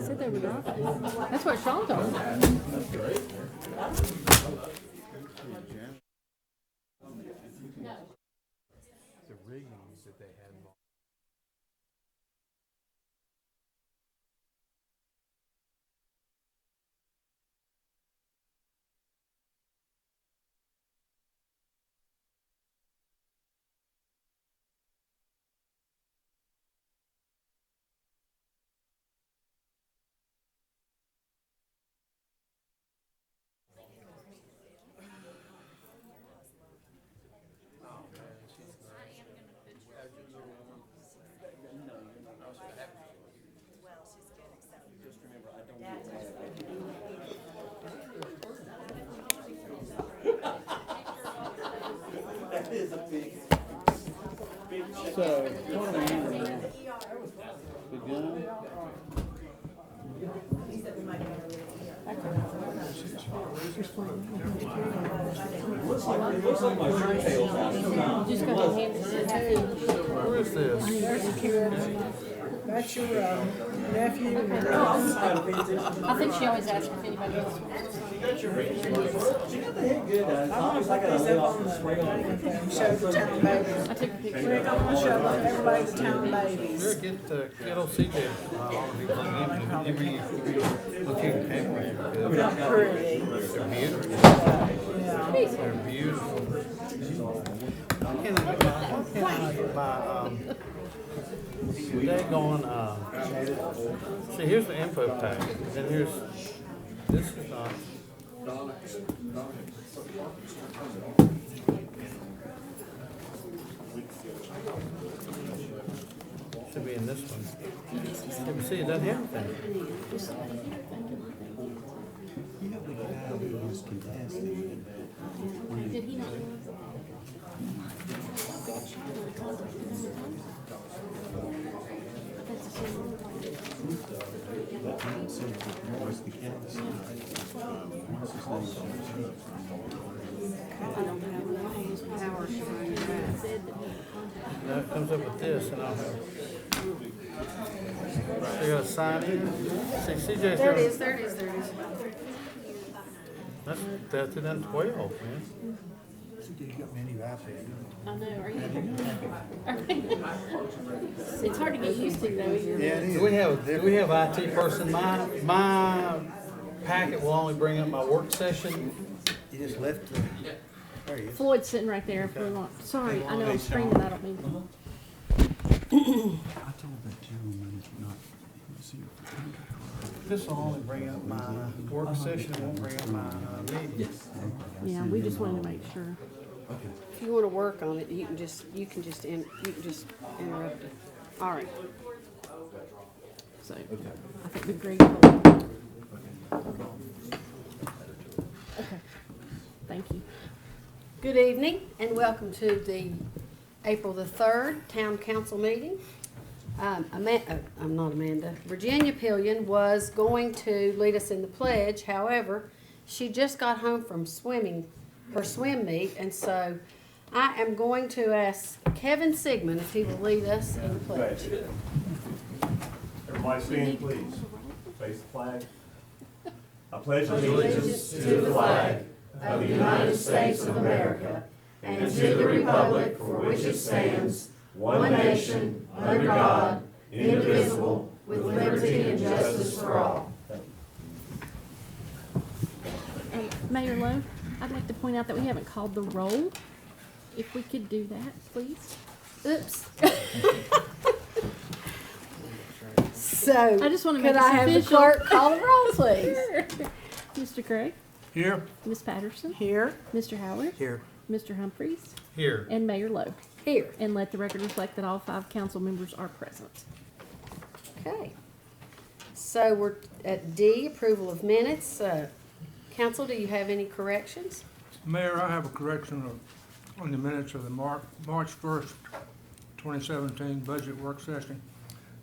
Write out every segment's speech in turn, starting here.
said they were dropping. That's what Sean told me. The riggings that they had. So, what do we need now? The gun? You just got to hand it. Where is this? That's your nephew. I think she always asks if anybody else wants. Show the town babies. I took a picture. We're gonna show everybody the town babies. Sure, get old CJ. Looking camera. Pretty. They're beautiful. Yeah. They're beautiful. Can I get my daggone see, here's the info packet, then here's this is should be in this one. Let me see, it doesn't have anything. Did he not? Now it comes up with this, and I'll have. So you gotta sign in. See, CJ's There it got. is, there it is, there it is. That's 2012, man. I know, are you? It's hard to get used to though. Do we have IT person? My packet will only bring up my work session. You just left the, there he is. Floyd's sitting right there if we want. Sorry, I know I'm screaming, I don't mean to. I told that gentleman not to see if This will only bring up my work session, it won't bring up my meeting. Yeah, we just wanted to make sure. If you want to work on it, you can just interrupt it. All right. So, I think the great. Okay, thank you. Good evening and welcome to the April the 3rd Town Council meeting. Virginia Pillion was going to lead us in the pledge. However, she just got home from her swim meet, and so I am going to ask Kevin Sigmund if he will lead us in the pledge. Everybody stand, please. Face the flag. I pledge allegiance to the flag of the United States of America and to the republic for which it stands, one nation, under God, indivisible, with liberty and justice for all. Mayor Lowe, I'd like to point out that we haven't called the roll. If we could do that, please. Oops. So, I just want to make could I this have the official. clerk call the roll, please? Mr. Craig, Here. Miss Patterson, Here. Mr. Howard, here. Mr. Humphries, Here. and Mayor Lowe. Here. And let the record reflect that all 5 council members are present. Okay. So we're at D, approval of minutes. Council, do you have any corrections? Mayor, I have a correction on the minutes of the March 1st, 2017 budget work session.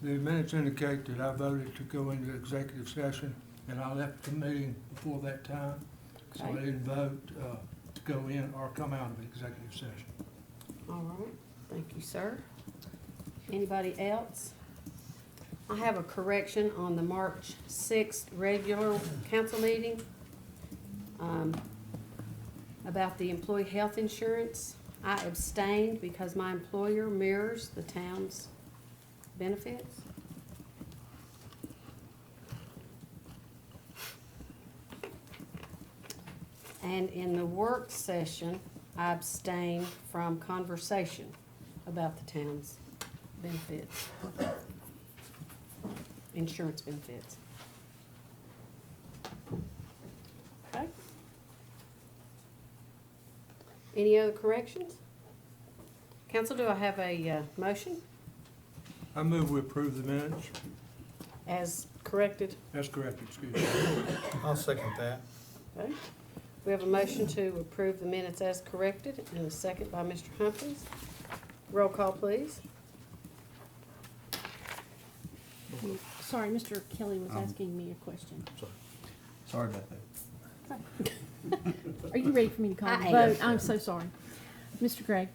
The minutes indicate that I voted to go into executive session, and I left the meeting before that time, so I Okay. didn't vote to go in or come out of executive session. All right. Thank you, sir. Anybody else? I have a correction on the March 6th regular council meeting about the employee health insurance. I abstained because my employer mirrors the town's benefits. And in the work session, I abstained from conversation about the town's benefits, insurance benefits. Okay? Any other corrections? Council, do I have a motion I move we approve the minutes. as corrected? That's correct, excuse me. I'll second that. Okay. We have a motion to approve the minutes as corrected, and a second by Mr. Humphries. Roll call, please. Sorry, Mr. Kelly was asking me a question. Sorry about that. Are you ready for me to call the I am. vote? I'm so sorry. Mr. Gregg?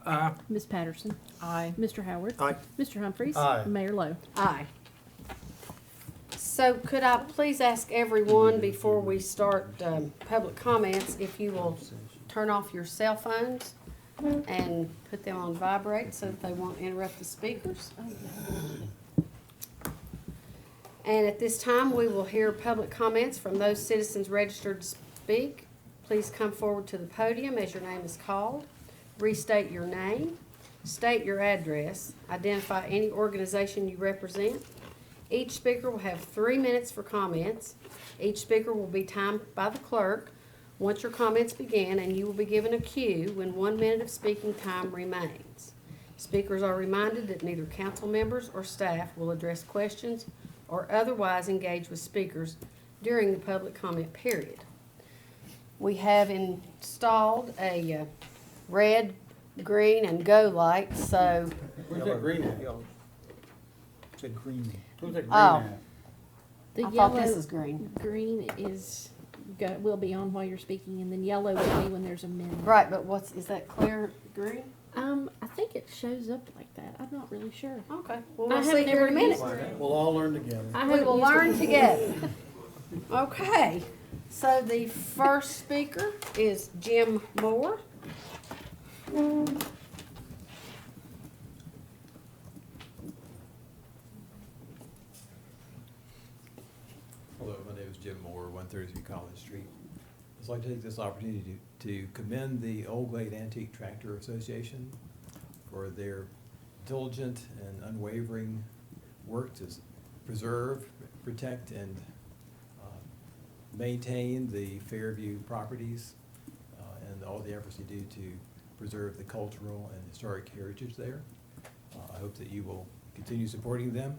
Aye. Ms. Patterson? Aye. Mr. Howard? Aye. Mr. Humphries? Aye. Mayor Lo? Aye. So could I please ask everyone, before we start public comments, if you will turn off your cell phones and put them on vibrate so that they won't interrupt the speakers? And at this time, we will hear public comments from those citizens registered to speak. Please come forward to the podium as your name is called. Restate your name, state your address, identify any organization you represent. Each speaker will have 3 minutes for comments. Each speaker will be timed by the clerk once your comments begin, and you will be given a cue when 1 minute of speaking time remains. Speakers are reminded that neither council members or staff will address questions or otherwise engage with speakers during the public comment period. We have installed a red, green, and go light, so Where's that green at? It's a green. Where's that green Oh. at? The I thought this yellow, is green. green is, will be on while you're speaking, and then yellow will be when there's a minute. Right, but is that clear green? I think it shows up like that. I'm not really sure. Okay, well, I we'll see haven't here in a ever minute. used We'll all learn together. I We haven't will used it learn before. together. Okay, so the first speaker is Jim Moore. Hello, my name is Jim Moore, 133 College Street. I'd like to take this opportunity to commend the Old Glade Antique Tractor Association for their diligent and unwavering work to preserve, protect, and maintain the Fairview properties and all the efforts you do to preserve the cultural and historic heritage there. I hope that you will continue supporting them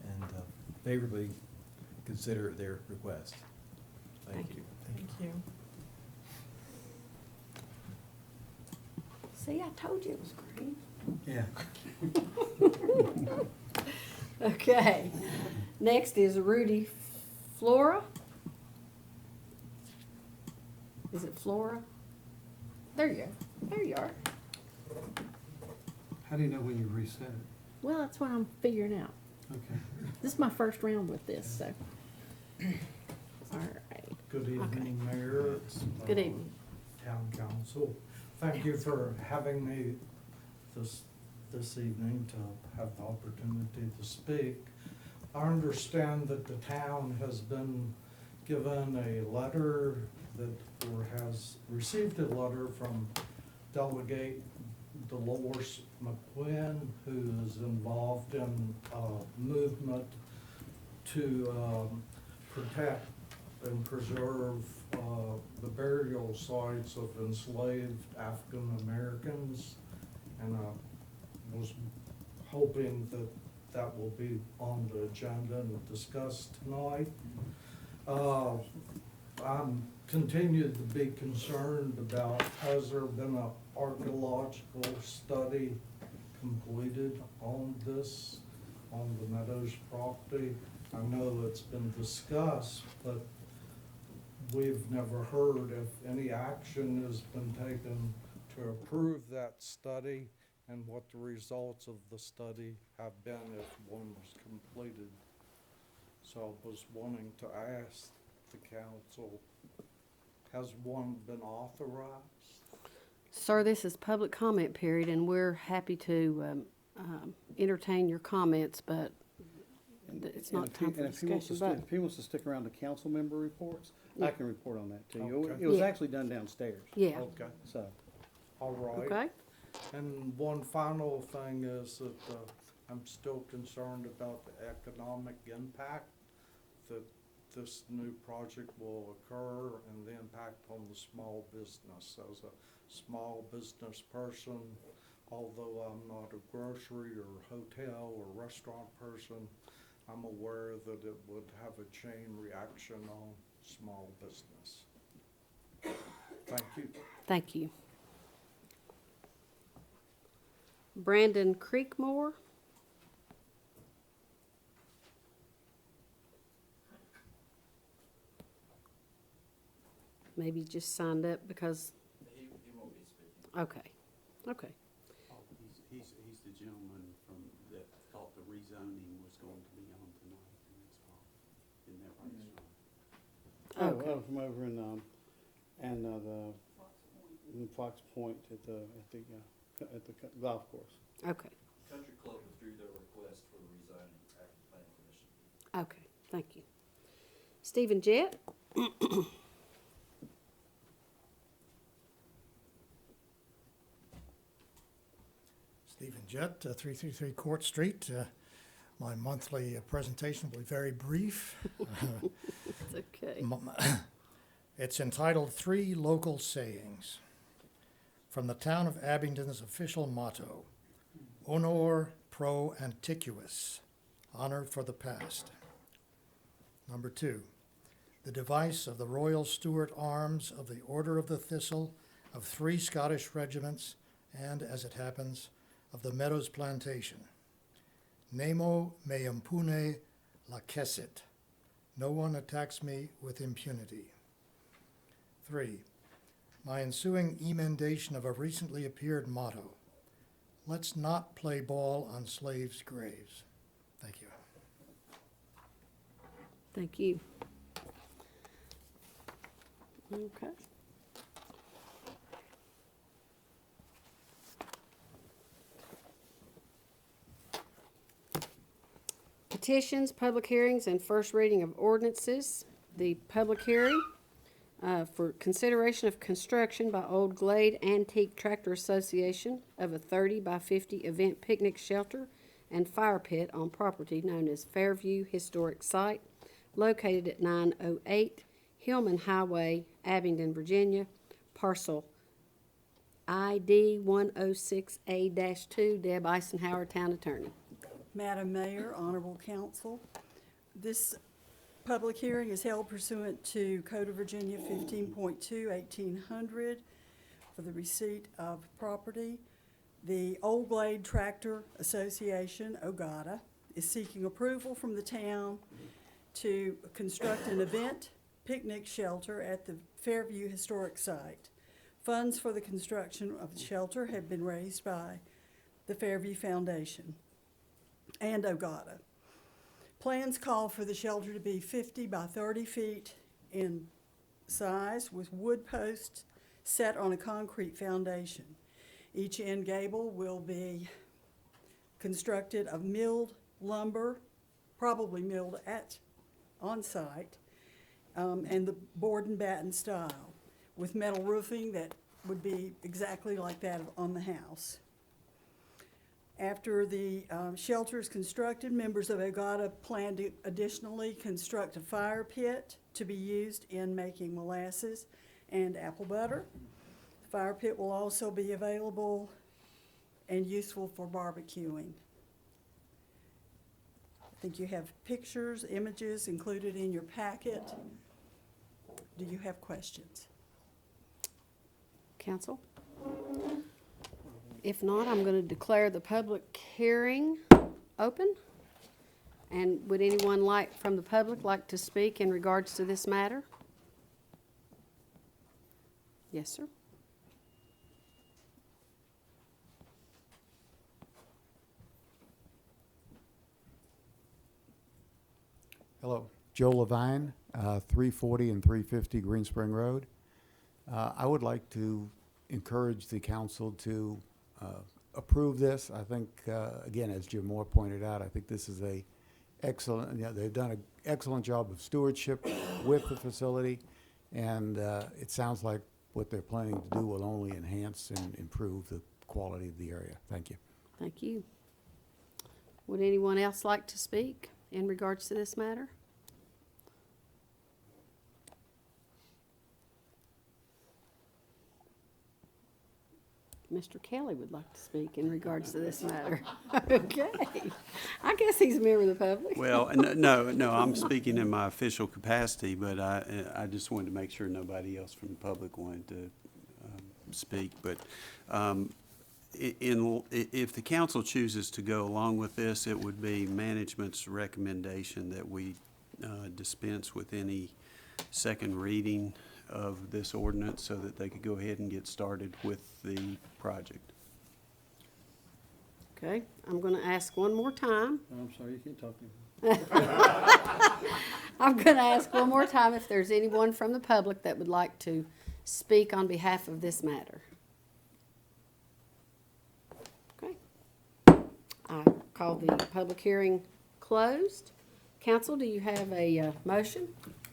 and favorably consider their request. Thank you. Thank you. See, I told you it was green. Yeah. Okay, next is Rudy Flora. Is it Flora? There you go. There you are. How do you know when you reset it? Well, that's what I'm figuring out. Okay. This is my first round with this, so. All right. Good evening, Mayor. Good evening. Town Council. Thank you for having me this evening to have the opportunity to speak. I understand that the town has been given a letter or has received a letter from Delegate Dolores McQuinn, who is involved in a movement to protect and preserve the burial sites of enslaved African Americans. And I was hoping that that will be on the agenda and discussed tonight. I'm continued to be concerned about, has there been an archaeological study completed on this, on the Meadows property? I know it's been discussed, but we've never heard if any action has been taken to approve that study and what the results of the study have been if one was completed. So I was wanting to ask the council, has one been authorized? Sir, this is public comment period, and we're happy to entertain your comments, but it's not time for discussion. But If he wants to stick around to council member reports, Yeah. I can report on that to you. Okay. It was Yeah. actually done downstairs, yeah, Okay, so. all right. okay. And one final thing is that I'm still concerned about the economic impact that this new project will occur and the impact on the small business. As a small business person, although I'm not a grocery or hotel or restaurant person, I'm aware that it would have a chain reaction on small business. Thank you. Thank you. Brandon Creekmore. Maybe just signed up because, He won't be speaking. okay, okay. Oh, he's the gentleman that thought the rezoning was going to be on tonight, and that's all. Isn't that right, Sean? Okay. From over in, in Fox Point at the golf course. Okay, Country Club withdrew their request for the rezoning after the planning commission. okay, thank you. Stephen Jett? Stephen Jett, 333 Court Street. My monthly presentation will be very brief. It's okay. It's entitled Three Local Sayings. From the town of Abington's official motto, Honor pro antiquis, honor for the past. Number 2, the device of the Royal Stuart Arms of the Order of the Thistle of 3 Scottish regiments and, as it happens, of the Meadows Plantation. Nemo me impune lacessit. No one attacks me with impunity. 3, my ensuing emendation of a recently appeared motto. Let's not play ball on slaves' graves. Thank you. Thank you. Okay. Petitions, public hearings, and first reading of ordinances. The public hearing for consideration of construction by Old Glade Antique Tractor Association of a 30 by 50 event picnic shelter and fire pit on property known as Fairview Historic Site, located at 908 Hillman Highway, Abingdon, Virginia, parcel ID 106A-2. Deb Eisenhower, Town Attorney. Madam Mayor, Honorable Council, this public hearing is held pursuant to Code of Virginia 15.2, 1800 for the receipt of property. The Old Glade Tractor Association, OGATA, is seeking approval from the town to construct an event picnic shelter at the Fairview Historic Site. Funds for the construction of the shelter have been raised by the Fairview Foundation and OGATA. Plans call for the shelter to be 50 by 30 feet in size with wood posts set on a concrete foundation. Each end gable will be constructed of milled lumber, probably milled on site, and the board and batten style, with metal roofing that would be exactly like that on the house. After the shelter is constructed, members of OGATA plan to additionally construct a fire pit to be used in making molasses and apple butter. The fire pit will also be available and useful for barbecuing. I think you have pictures, images included in your packet. Do you have questions? Council? If not, I'm going to declare the public hearing open. And would anyone from the public like to speak in regards to this matter? Yes, sir. Hello, Joe Levine, 340 and 350 Green Spring Road. I would like to encourage the council to approve this. I think, again, as Jim Moore pointed out, I think this is they've done an excellent job of stewardship with the facility, and it sounds like what they're planning to do will only enhance and improve the quality of the area. Thank you. Thank you. Would anyone else like to speak in regards to this matter? Mr. Kelly would like to speak in regards to this matter. Okay. I guess he's a member of the public. Well, no, I'm speaking in my official capacity, but I just wanted to make sure nobody else from the public wanted to speak. But if the council chooses to go along with this, it would be management's recommendation that we dispense with any second reading of this ordinance so that they could go ahead and get started with the project. Okay, I'm going to ask one more time. I'm sorry, you can't talk to me. I'm going to ask one more time if there's anyone from the public that would like to speak on behalf of this matter. Okay. I call the public hearing closed. Council, do you have a motion?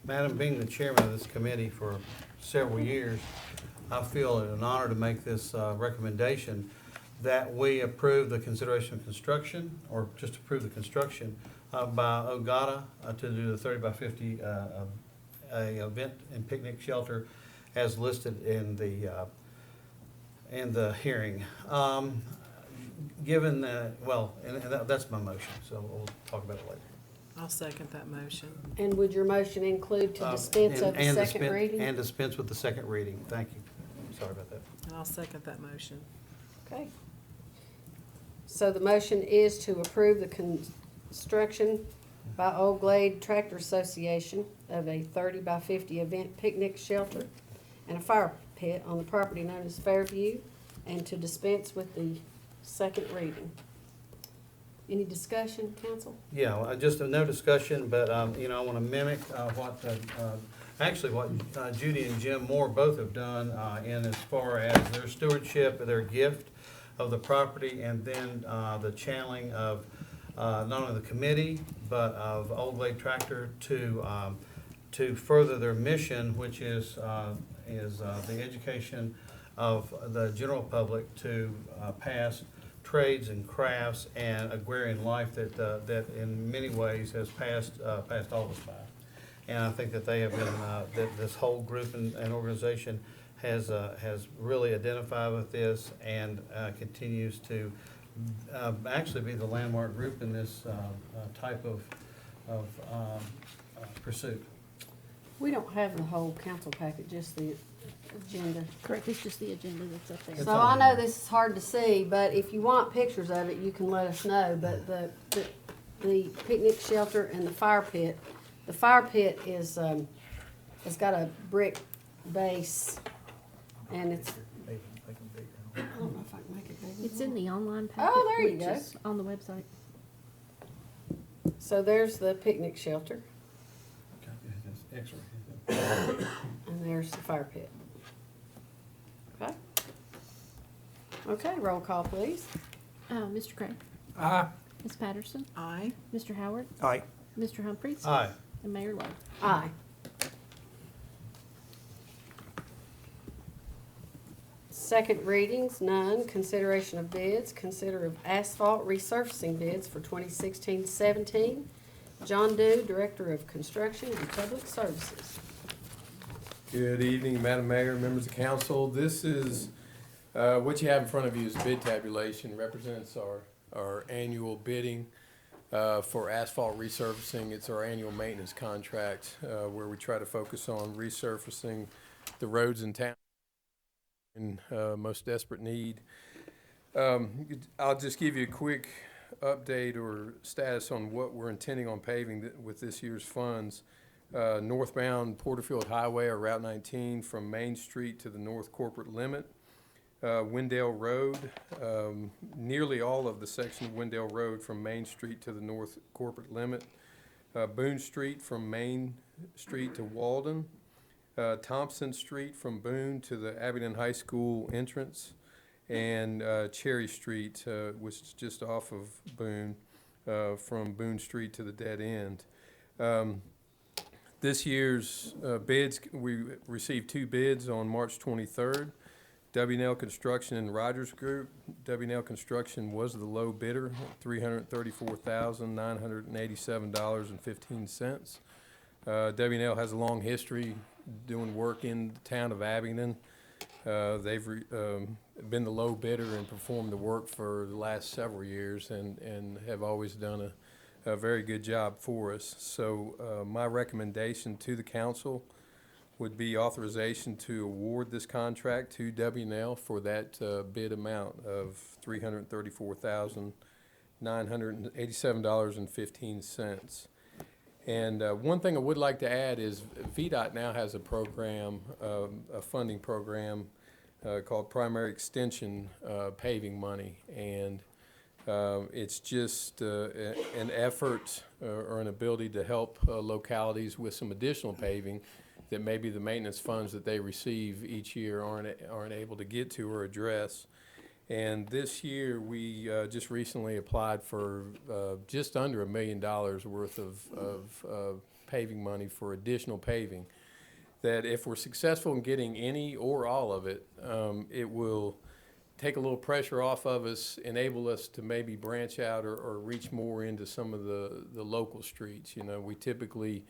Madam, being the chairman of this committee for several years, I feel it an honor to make this recommendation that we approve the consideration of construction, or just approve the construction by Ogata to do the 30 by 50 a event and picnic shelter as listed in the hearing. Given that, well, and that's my motion, so we'll talk about it later. I'll second that motion. And would your motion include to dispense of the second reading? And dispense with the second reading. Thank you. Sorry about that. And I'll second that motion. Okay. So the motion is to approve the construction by Old Glade Tractor Association of a 30 by 50 event picnic shelter and a fire pit on the property known as Fairview, and to dispense with the second reading. Any discussion, council? Yeah, well, just no discussion, but, I want to mimic what Judy and Jim Moore both have done in as far as their stewardship, their gift of the property, and then the channeling of not only the committee, but of Old Glade Tractor to further their mission, which is the education of the general public to past trades and crafts and agrarian life that in many ways has passed all of us by. And I think that they have been, that this whole group and organization has really identified with this and continues to actually be the landmark group in this type of pursuit. We don't have the whole council packet, just the agenda. Correct, it's just the agenda that's up there. So I know this is hard to see, but if you want pictures of it, you can let us know. But the picnic shelter and the fire pit is, it's got a brick base, and it's, I don't know if I can make it bigger. It's in the online packet, Oh, there you which go. is on the website. So there's the picnic shelter, Excellent. and there's the fire pit. Okay? Okay, roll call, please. Mr. Craig? Aye. Ms. Patterson? Aye. Mr. Howard? Aye. Mr. Humphries? Aye. And Mayor Lo? Aye. Second readings, none. Consideration of bids. Consider of asphalt resurfacing bids for 2016-17. John Dew, Director of Construction and Public Services. Good evening, Madam Mayor, members of council. This is, what you have in front of you is bid tabulation, represents our annual bidding for asphalt resurfacing. It's our annual maintenance contract where we try to focus on resurfacing the roads in town in most desperate need. I'll just give you a quick update or status on what we're intending on paving with this year's funds. Northbound Porterfield Highway or Route 19 from Main Street to the north corporate limit. Wendell Road, nearly all of the section of Wendell Road from Main Street to the north corporate limit. Boone Street from Main Street to Walden, Thompson Street from Boone to the Abingdon High School entrance, and Cherry Street, which is just off of Boone, from Boone Street to the dead end. This year's bids, we received 2 bids on March 23rd. W&L Construction and Rogers Group. W&L Construction was the low bidder, $334,987.15. W&L has a long history doing work in the town of Abingdon. They've been the low bidder and performed the work for the last several years and have always done a very good job for us. So my recommendation to the council would be authorization to award this contract to W&L for that bid amount of $334,987.15. And one thing I would like to add is VDOT now has a program, a funding program called Primary Extension Paving Money. And it's just an effort or an ability to help localities with some additional paving that maybe the maintenance funds that they receive each year aren't able to get to or address. And this year, we just recently applied for just under $1 million worth of paving money for additional paving. That if we're successful in getting any or all of it, it will take a little pressure off of us, enable us to maybe branch out or reach more into some of the local streets. You know, we typically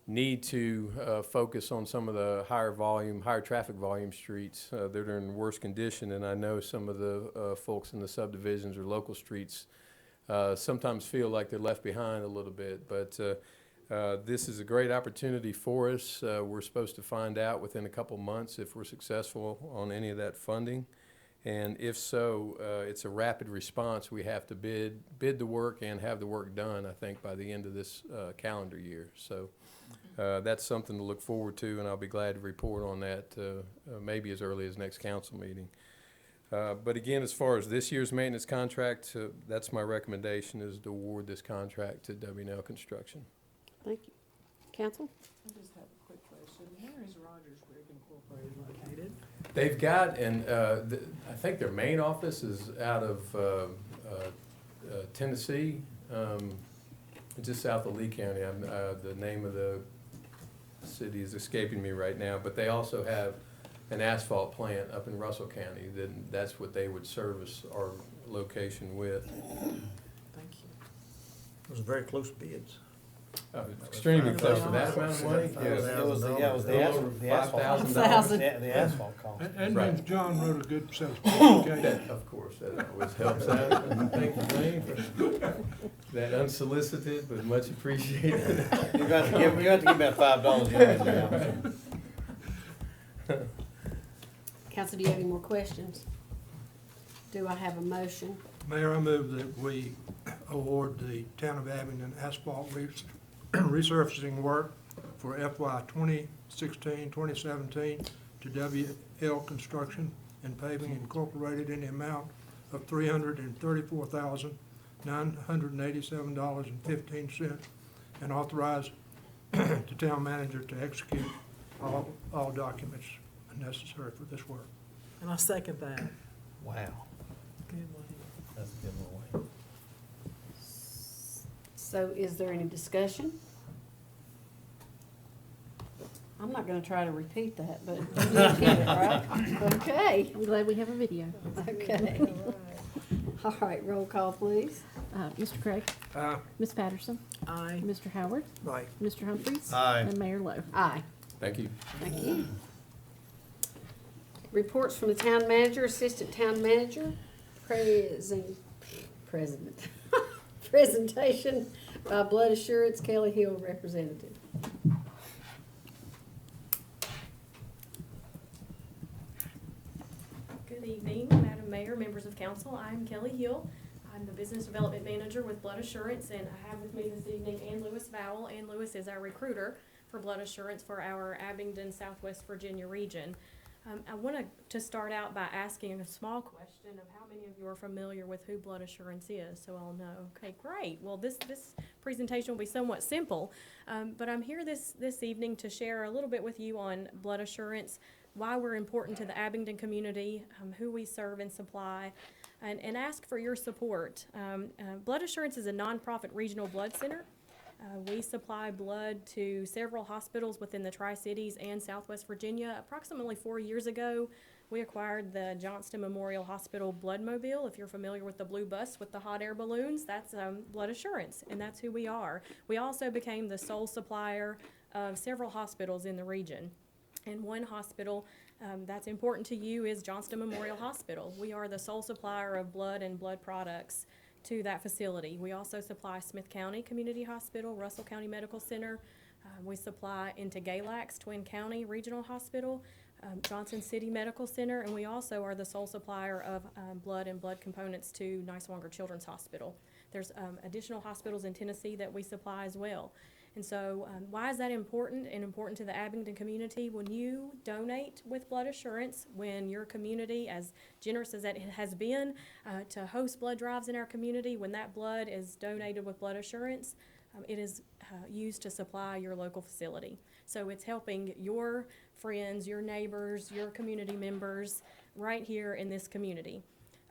need to focus on some of the higher traffic volume streets that are in worse condition. And I know some of the folks in the subdivisions or local streets sometimes feel like they're left behind a little bit. But this is a great opportunity for us. We're supposed to find out within a couple months if we're successful on any of that funding. And if so, it's a rapid response. We have to bid the work and have the work done, I think, by the end of this calendar year. So that's something to look forward to, and I'll be glad to report on that maybe as early as next council meeting. But again, as far as this year's maintenance contract, that's my recommendation, is to award this contract to W&L Construction. Thank you. Council? I just have a quick question. Where is Rogers Group Incorporated located? They've got, and I think their main office is out of Tennessee, just south of Lee County. The name of the city is escaping me right now, but they also have an asphalt plant up in Russell County. That's what they would service our location with. Thank you. Those are very close bids. Extremely close for that amount of money. It was the asphalt $5,000. The asphalt cost. That means John wrote a good set of That, specifications. of course, that always helps out. Thank you, Wayne, for that unsolicited but much appreciated. You got to give me about $5 now. Council, do you have any more questions? Do I have a motion? Mayor, I move that we award the Town of Abingdon asphalt resurfacing work for FY 2016-2017 to W&L Construction and Paving Incorporated in the amount of $334,987.15 and authorize the town manager to execute all documents necessary for this work. And I'll second that. Wow, Good one. that's a good one. So is there any discussion? I'm not gonna try to repeat that, but you did get it, right? Okay, I'm glad we have a video. okay. All right, roll call, please. Mr. Craig? Ms. Patterson? Aye. Mr. Howard? Right. Mr. Humphries? Aye. And Mayor Lo? Aye. Thank you. Thank you. Reports from the town manager, assistant town manager, presentation by Blood Assurance, Kelly Hill representative. Good evening, Madam Mayor, members of council. I'm Kelly Hill. I'm the Business Development Manager with Blood Assurance, and I have with me this evening Ann Lewis Vowell. Ann Lewis is our recruiter for Blood Assurance for our Abingdon, Southwest Virginia region. I want to start out by asking a small question of how many of you are familiar with who Blood Assurance is, so I'll know. Okay, great. Well, this presentation will be somewhat simple, but I'm here this evening to share a little bit with you on Blood Assurance, why we're important to the Abingdon community, who we serve and supply, and ask for your support. Blood Assurance is a nonprofit regional blood center. We supply blood to several hospitals within the Tri-Cities and Southwest Virginia. Approximately 4 years ago, we acquired the Johnston Memorial Hospital Bloodmobile. If you're familiar with the blue bus with the hot air balloons, that's Blood Assurance, and that's who we are. We also became the sole supplier of several hospitals in the region. And one hospital that's important to you is Johnston Memorial Hospital. We are the sole supplier of blood and blood products to that facility. We also supply Smith County Community Hospital, Russell County Medical Center. We supply into Galax, Twin County Regional Hospital, Johnson City Medical Center, and we also are the sole supplier of blood and blood components to Niswonger Children's Hospital. There's additional hospitals in Tennessee that we supply as well. And so why is that important and important to the Abingdon community? When you donate with Blood Assurance, when your community, as generous as it has been to host blood drives in our community, when that blood is donated with Blood Assurance, it is used to supply your local facility. So it's helping your friends, your neighbors, your community members right here in this community.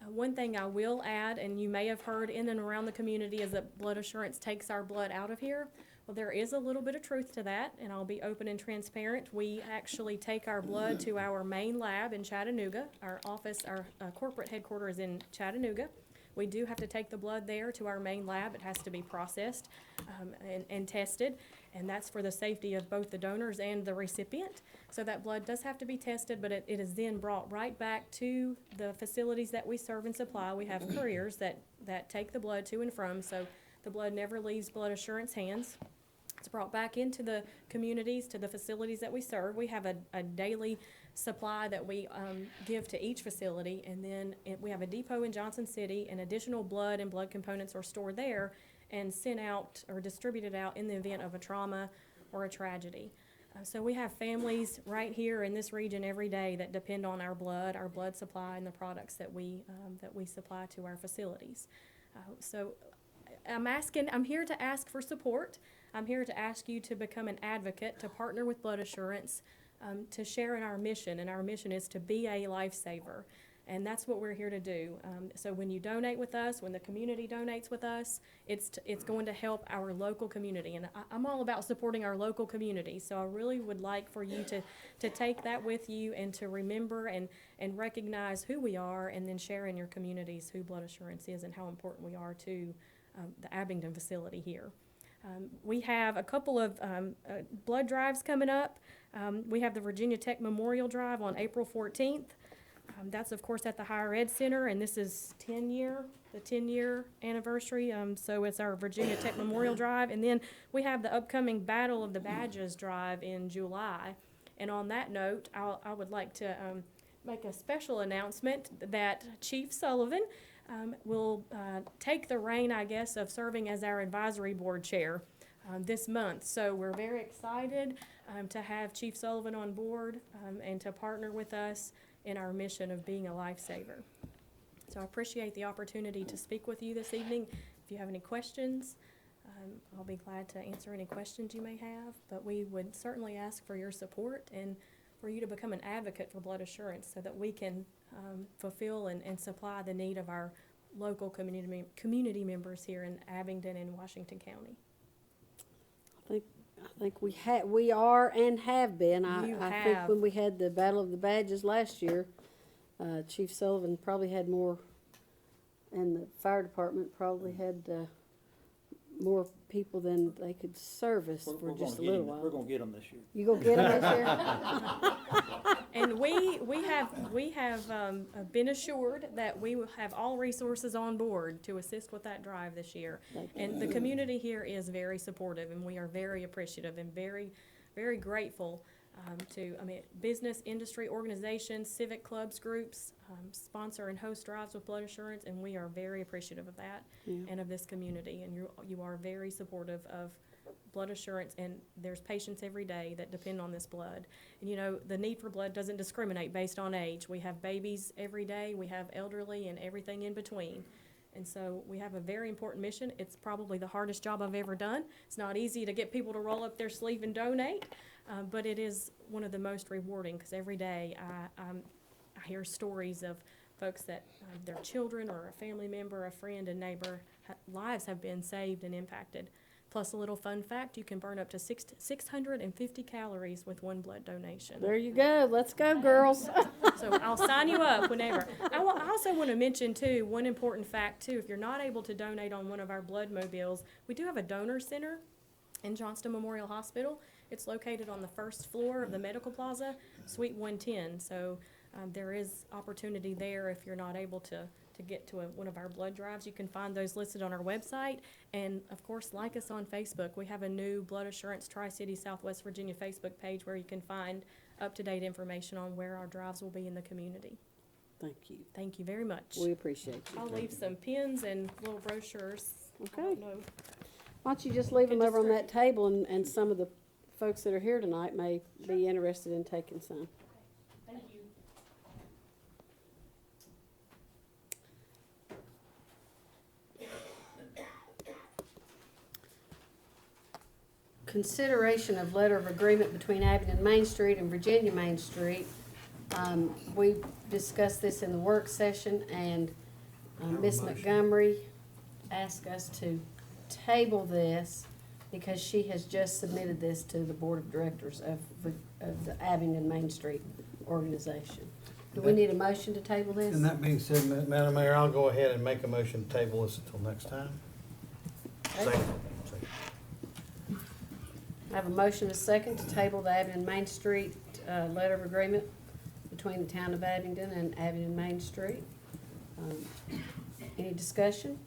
One thing I will add, and you may have heard in and around the community, is that Blood Assurance takes our blood out of here. Well, there is a little bit of truth to that, and I'll be open and transparent. We actually take our blood to our main lab in Chattanooga. Our office, our corporate headquarters is in Chattanooga. We do have to take the blood there to our main lab. It has to be processed and tested, and that's for the safety of both the donors and the recipient. So that blood does have to be tested, but it is then brought right back to the facilities that we serve and supply. We have couriers that take the blood to and from, so the blood never leaves Blood Assurance hands. It's brought back into the communities, to the facilities that we serve. We have a daily supply that we give to each facility, and then we have a depot in Johnson City, and additional blood and blood components are stored there and sent out or distributed out in the event of a trauma or a tragedy. So we have families right here in this region every day that depend on our blood supply, and the products that we supply to our facilities. So I'm here to ask for support. I'm here to ask you to become an advocate, to partner with Blood Assurance, to share in our mission, and our mission is to be a lifesaver. And that's what we're here to do. So when you donate with us, when the community donates with us, it's going to help our local community. And I'm all about supporting our local community. So I really would like for you to take that with you and to remember and recognize who we are, and then share in your communities who Blood Assurance is and how important we are to the Abingdon facility here. We have a couple of blood drives coming up. We have the Virginia Tech Memorial Drive on April 14th. That's, of course, at the Higher Ed Center, and this is the 10-year anniversary. So it's our Virginia Tech Memorial Drive. And then we have the upcoming Battle of the Badges Drive in July. And on that note, I would like to make a special announcement that Chief Sullivan will take the reign, I guess, of serving as our advisory board chair this month. So we're very excited to have Chief Sullivan on board and to partner with us in our mission of being a lifesaver. So I appreciate the opportunity to speak with you this evening. If you have any questions, I'll be glad to answer any questions you may have, but we would certainly ask for your support and for you to become an advocate for Blood Assurance so that we can fulfill and supply the need of our local community members here in Abingdon and Washington County. I think we are and have been. I think have. when we had the Battle of the Badges last year, Chief Sullivan probably had more, and the fire department probably had more people than they could service for just a little while. We're gonna get them this year. You gonna get them this year? And we have been assured that we will have all resources on board to assist with that drive this year. And the community here is very supportive, and we are very appreciative and very, very grateful business, industry, organizations, civic clubs, groups, sponsor and host drives with Blood Assurance, and we are very appreciative of that and of this community. And you are very supportive of Blood Assurance, and there's patients every day that depend on this blood. And you know, the need for blood doesn't discriminate based on age. We have babies every day, we have elderly, and everything in between. And so we have a very important mission. It's probably the hardest job I've ever done. It's not easy to get people to roll up their sleeve and donate, but it is one of the most rewarding, because every day I hear stories of folks that their children or a family member, a friend, a neighbor, lives have been saved and impacted. Plus, a little fun fact, you can burn up to 650 calories with one blood donation. There you go. Let's go, girls. So I'll sign you up whenever. I also want to mention, too, one important fact, too. If you're not able to donate on one of our blood mobiles, we do have a donor center in Johnston Memorial Hospital. It's located on the first floor of the Medical Plaza, Suite 110. So there is opportunity there if you're not able to get to one of our blood drives. You can find those listed on our website. And, of course, like us on Facebook. We have a new Blood Assurance Tri-City Southwest Virginia Facebook page where you can find up-to-date information on where our drives will be in the community. Thank you. Thank you very much. We appreciate you. I'll leave some pins and little brochures. Okay. Why don't you just leave them over on that table, and some of the folks that are here tonight may be interested in taking some. Thank you. Consideration of letter of agreement between Abingdon Main Street and Virginia Main Street. We discussed this in the work session, and Ms. Montgomery asked us to table this because she has just submitted this to the Board of Directors of the Abingdon Main Street organization. Do we need a motion to table this? And that being said, Madam Mayor, I'll go ahead and make a motion to table this until next time. Second. I have a motion, a second, to table the Abingdon Main Street letter of agreement between the town of Abingdon and Abingdon Main Street. Any discussion?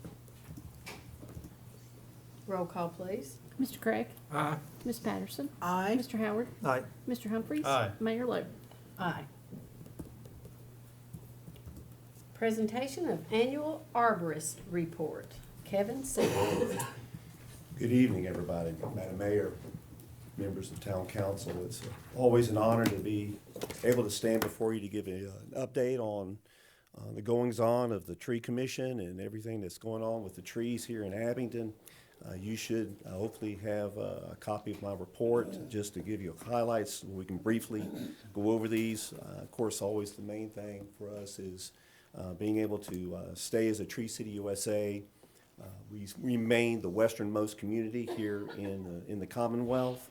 Roll call, please. Mr. Craig? Aye. Ms. Patterson? Aye. Mr. Howard? Aye. Mr. Humphries? Aye. Mayor Lo? Aye. Presentation of annual arborist report. Kevin Simmons. Good evening, everybody. Madam Mayor, members of Town Council. It's always an honor to be able to stand before you to give an update on the goings-on of the Tree Commission and everything that's going on with the trees here in Abingdon. You should hopefully have a copy of my report just to give you highlights. We can briefly go over these. Of course, always the main thing for us is being able to stay as a Tree City USA. We remain the westernmost community here in the Commonwealth.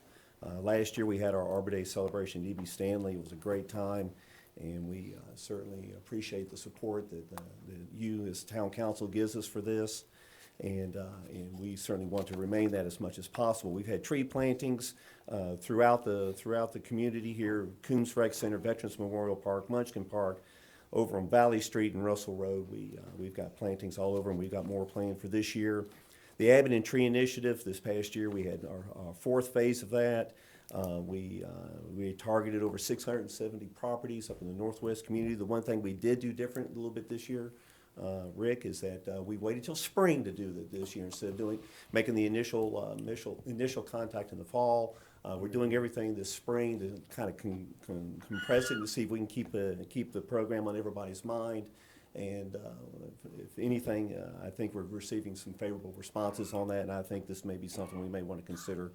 Last year we had our Arbor Day celebration at E.B. Stanley. It was a great time, and we certainly appreciate the support that you as Town Council gives us for this, and we certainly want to remain that as much as possible. We've had tree plantings throughout the community here: Coombs Rec Center, Veterans Memorial Park, Munchkin Park. Over on Valley Street and Russell Road, we've got plantings all over, and we've got more planned for this year. The Abingdon Tree Initiative, this past year, we had our fourth phase of that. We targeted over 670 properties up in the Northwest community. The one thing we did do different a little bit this year, Rick, is that we waited till spring to do this year instead of making the initial contact in the fall. We're doing everything this spring to kind of compress it to see if we can keep the program on everybody's mind. And if anything, I think we're receiving some favorable responses on that, and I think this may be something we may want to consider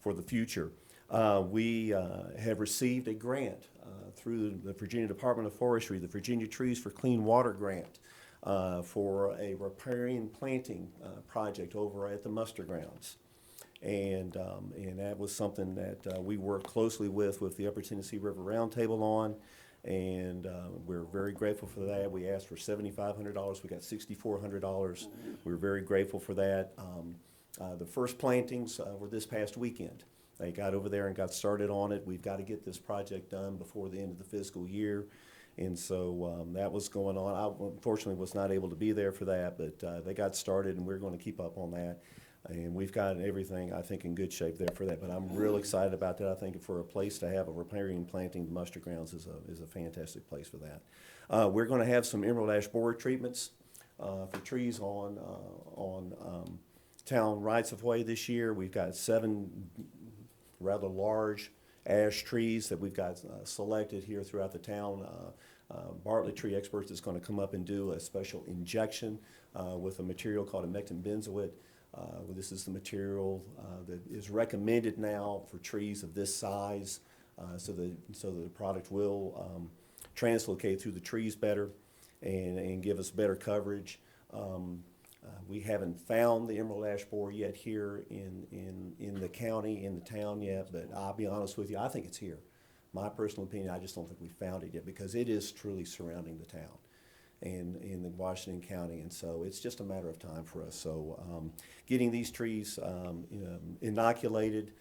for the future. We have received a grant through the Virginia Department of Forestry, the Virginia Trees for Clean Water grant, for a riparian planting project over at the muster grounds. And that was something that we worked closely with the Upper Tennessee River Roundtable on, and we're very grateful for that. We asked for $7,500. We got $6,400. We're very grateful for that. The first plantings were this past weekend. They got over there and got started on it. We've got to get this project done before the end of the fiscal year. And so that was going on. I unfortunately was not able to be there for that, but they got started, and we're going to keep up on that. And we've got everything, I think, in good shape there for that. But I'm real excited about that. I think for a place to have a riparian planting, the Mustard Grounds is a fantastic place for that. We're going to have some emerald ash borer treatments for trees on town rights of way this year. We've got 7 rather large ash trees that we've got selected here throughout the town. Bartlett Tree Experts is going to come up and do a special injection with a material called imectin benzoate. This is the material that is recommended now for trees of this size, so that the product will translocate through the trees better and give us better coverage. We haven't found the emerald ash borer yet here in the county, in the town yet, but I'll be honest with you, I think it's here. My personal opinion, I just don't think we found it yet, because it is truly surrounding the town and in the Washington County, and so it's just a matter of time for us. So getting these trees inoculated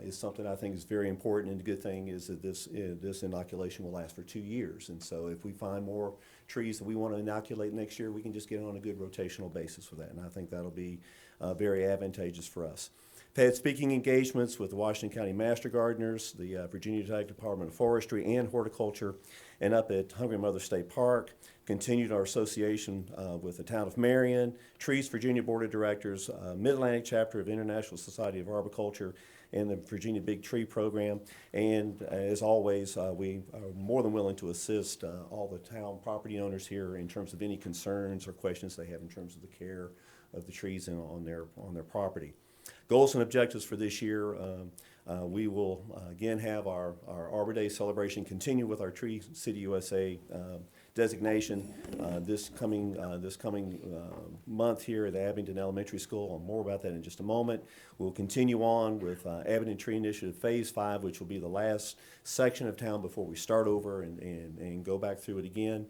is something I think is very important, and the good thing is that this inoculation will last for 2 years, and so if we find more trees that we want to inoculate next year, we can just get on a good rotational basis for that, and I think that'll be very advantageous for us. I've had speaking engagements with the Washington County Master Gardeners, the Virginia Department of Forestry and Horticulture, and up at Hungry Mother State Park. Continued our association with the Town of Marion, Trees Virginia Board of Directors, Mid-Atlantic Chapter of International Society of Arboriculture, and the Virginia Big Tree Program. And as always, we are more than willing to assist all the town property owners here in terms of any concerns or questions they have in terms of the care of the trees on their property. Goals and objectives for this year, we will again have our Arbor Day celebration, continue with our Tree City USA designation this coming month here at Abingdon Elementary School. More about that in just a moment. We'll continue on with Abingdon Tree Initiative Phase 5, which will be the last section of town before we start over and go back through it again.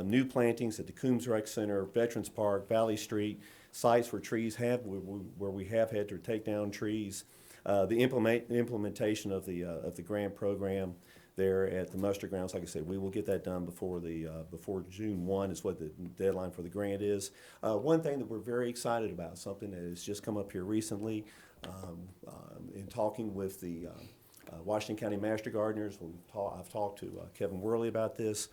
New plantings at the Coombs Rec Center, Veterans Park, Valley Street, sites where where we have had to take down trees. The implementation of the grant program there at the Mustard Grounds, like I said, we will get that done before June 1 is what the deadline for the grant is. One thing that we're very excited about, something that has just come up here recently, in talking with the Washington County Master Gardeners, I've talked to Kevin Worley about this.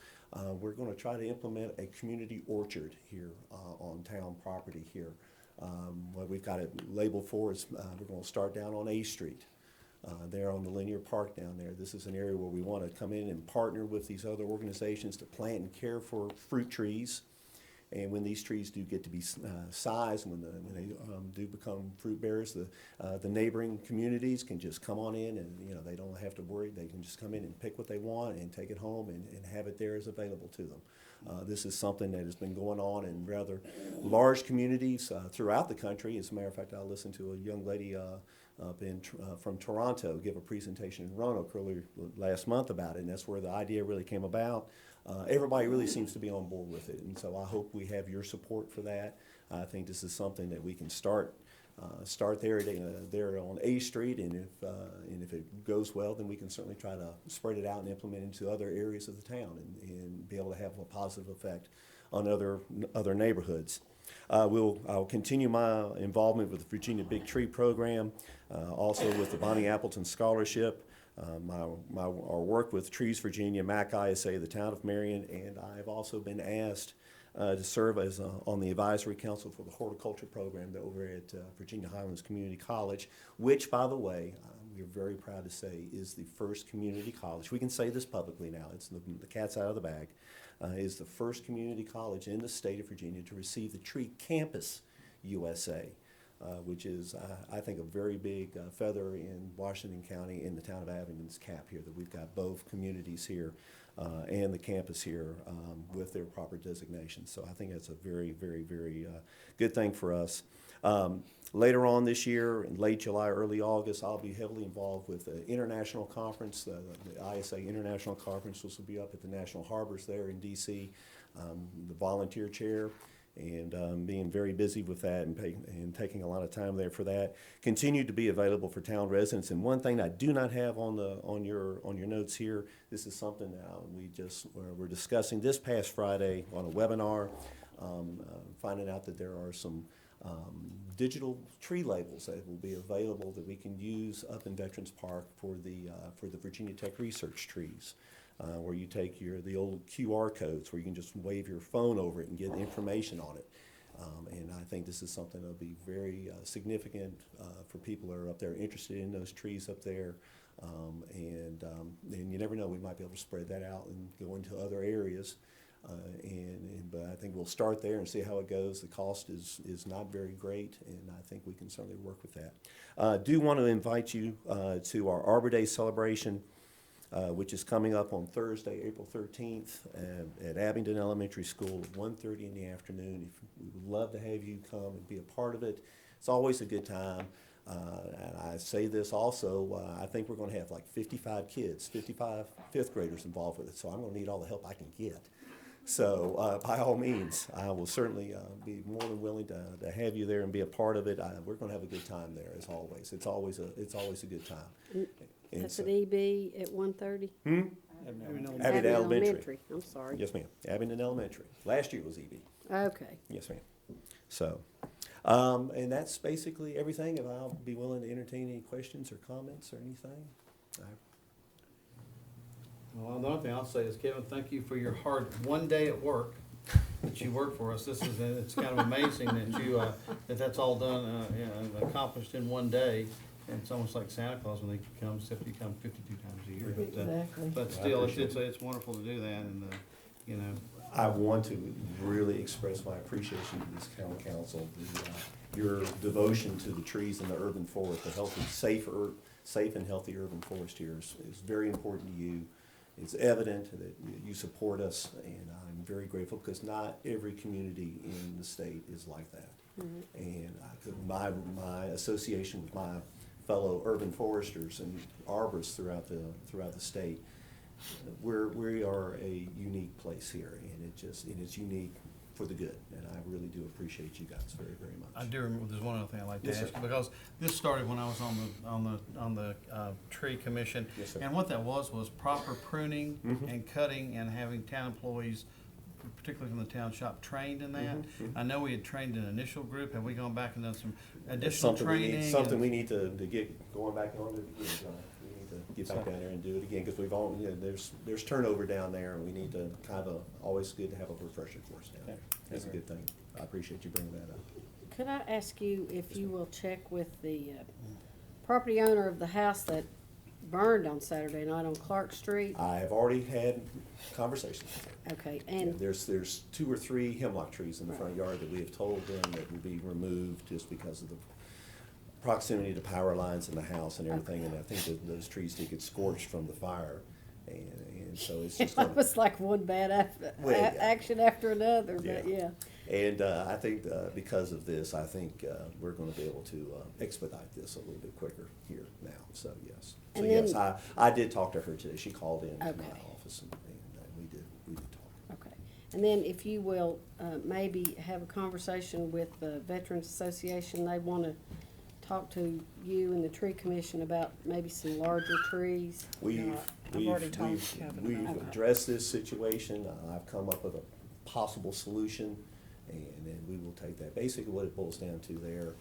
We're going to try to implement a community orchard here on town property here. What we've got it labeled for is we're going to start down on A Street. There on the Linear Park down there. This is an area where we want to come in and partner with these other organizations to plant and care for fruit trees. And when these trees do get to be sized, when they do become fruit bearers, the neighboring communities can just come on in, and they don't have to worry. They can just come in and pick what they want and take it home and have it there as available to them. This is something that has been going on in rather large communities throughout the country. As a matter of fact, I listened to a young lady from Toronto give a presentation in Roanoke earlier last month about it, and that's where the idea really came about. Everybody really seems to be on board with it, and so I hope we have your support for that. I think this is something that we can start there on A Street, and if it goes well, then we can certainly try to spread it out and implement it into other areas of the town and be able to have a positive effect on other neighborhoods. I'll continue my involvement with the Virginia Big Tree Program, also with the Bonnie Appleton Scholarship, our work with Trees Virginia, MAC ISA, the Town of Marion, and I've also been asked to serve as on the advisory council for the horticulture program over at Virginia Highlands Community College, which, by the way, we're very proud to say is the first community college. We can say this publicly now. It's the cat's out of the bag. Is the first community college in the state of Virginia to receive the Tree Campus USA, which is, I think, a very big feather in Washington County in the town of Abingdon's cap here, that we've got both communities here and the campus here with their proper designations. So I think that's a very, very, very good thing for us. Later on this year, in late July, early August, I'll be heavily involved with the international conference, the ISA International Conference, which will be up at the National Harbors there in D.C., the volunteer chair, and being very busy with that and taking a lot of time there for that. Continue to be available for town residents. And one thing I do not have on your notes here, this is something that we're discussing this past Friday on a webinar, finding out that there are some digital tree labels that will be available that we can use up in Veterans Park for the Virginia Tech research trees, where you take the old QR codes where you can just wave your phone over it and get information on it. And I think this is something that will be very significant for people that are up there interested in those trees up there. And you never know, we might be able to spread that out and go into other areas. But I think we'll start there and see how it goes. The cost is not very great, and I think we can certainly work with that. Do want to invite you to our Arbor Day celebration, which is coming up on Thursday, April 13th at Abingdon Elementary School at 1:30 in the afternoon. We would love to have you come and be a part of it. It's always a good time. And I say this also, I think we're going to have like 55 kids, 55 fifth graders involved with it, so I'm going to need all the help I can get. So by all means, I will certainly be more than willing to have you there and be a part of it. We're going to have a good time there, as always. It's always a good time. That's an EB at 1:30? Abingdon Elementary. I'm sorry. Yes, ma'am. Abingdon Elementary. Last year was EB. Okay. Yes, ma'am. So, and that's basically everything. If I'll be willing to entertain any questions or comments or anything. Well, the only thing I'll say is, Kevin, thank you for your hard one day at work that you work for us. It's kind of amazing that that's all done, accomplished in one day. And it's almost like Santa Claus when he comes, except he comes 52 times a year. Exactly. But still, it's wonderful to do that, and, I want to really express my appreciation to this county council. Your devotion to the trees in the urban forest, the healthy, safe and healthy urban forest here is very important to you. It's evident that you support us, and I'm very grateful because not every community in the state is like that. Mm-hmm. And my association with my fellow urban foresters and arborists throughout the state, we are a unique place here, and it's unique for the good, and I really do appreciate you guys very, very much. I do remember, there's one other thing I'd like to Yes, ask sir. you, because this started when I was on the tree commission. Yes, sir. And what that was proper pruning Mhm. and cutting and having town employees, particularly from the town shop, trained in that. Mhm. I know we had trained an initial group. Have we gone back and done some additional training? Something we need to get going back on to get back down there and do it again, because we've all, there's turnover down there, and we need to always good to have a refresher course down there. That's a good thing. I appreciate you bringing that up. Could I ask you if you will check with the property owner of the house that burned on Saturday night on Clark Street? I have already had conversations with them. Okay, Yeah, and there's 2 or 3 hemlock trees in the front yard that we have told them that will be removed just because of the proximity to power lines in the house and everything, and I think that those trees did get scorched from the fire, and so it's just it was like one bad action after another, but yeah. And I think because of this, I think we're going to be able to expedite this a little bit quicker here now. So yes, And yes, then- I did talk to her today. She called in to Okay. my office, and we did talk. Okay, and then if you will, maybe have a conversation with the Veterans Association, they wanna talk to you and the tree commission about maybe some larger trees. I've already told Kevin We've about it. addressed this situation. I've come up with a possible solution, and then we will take that. Basically, what it boils down to there,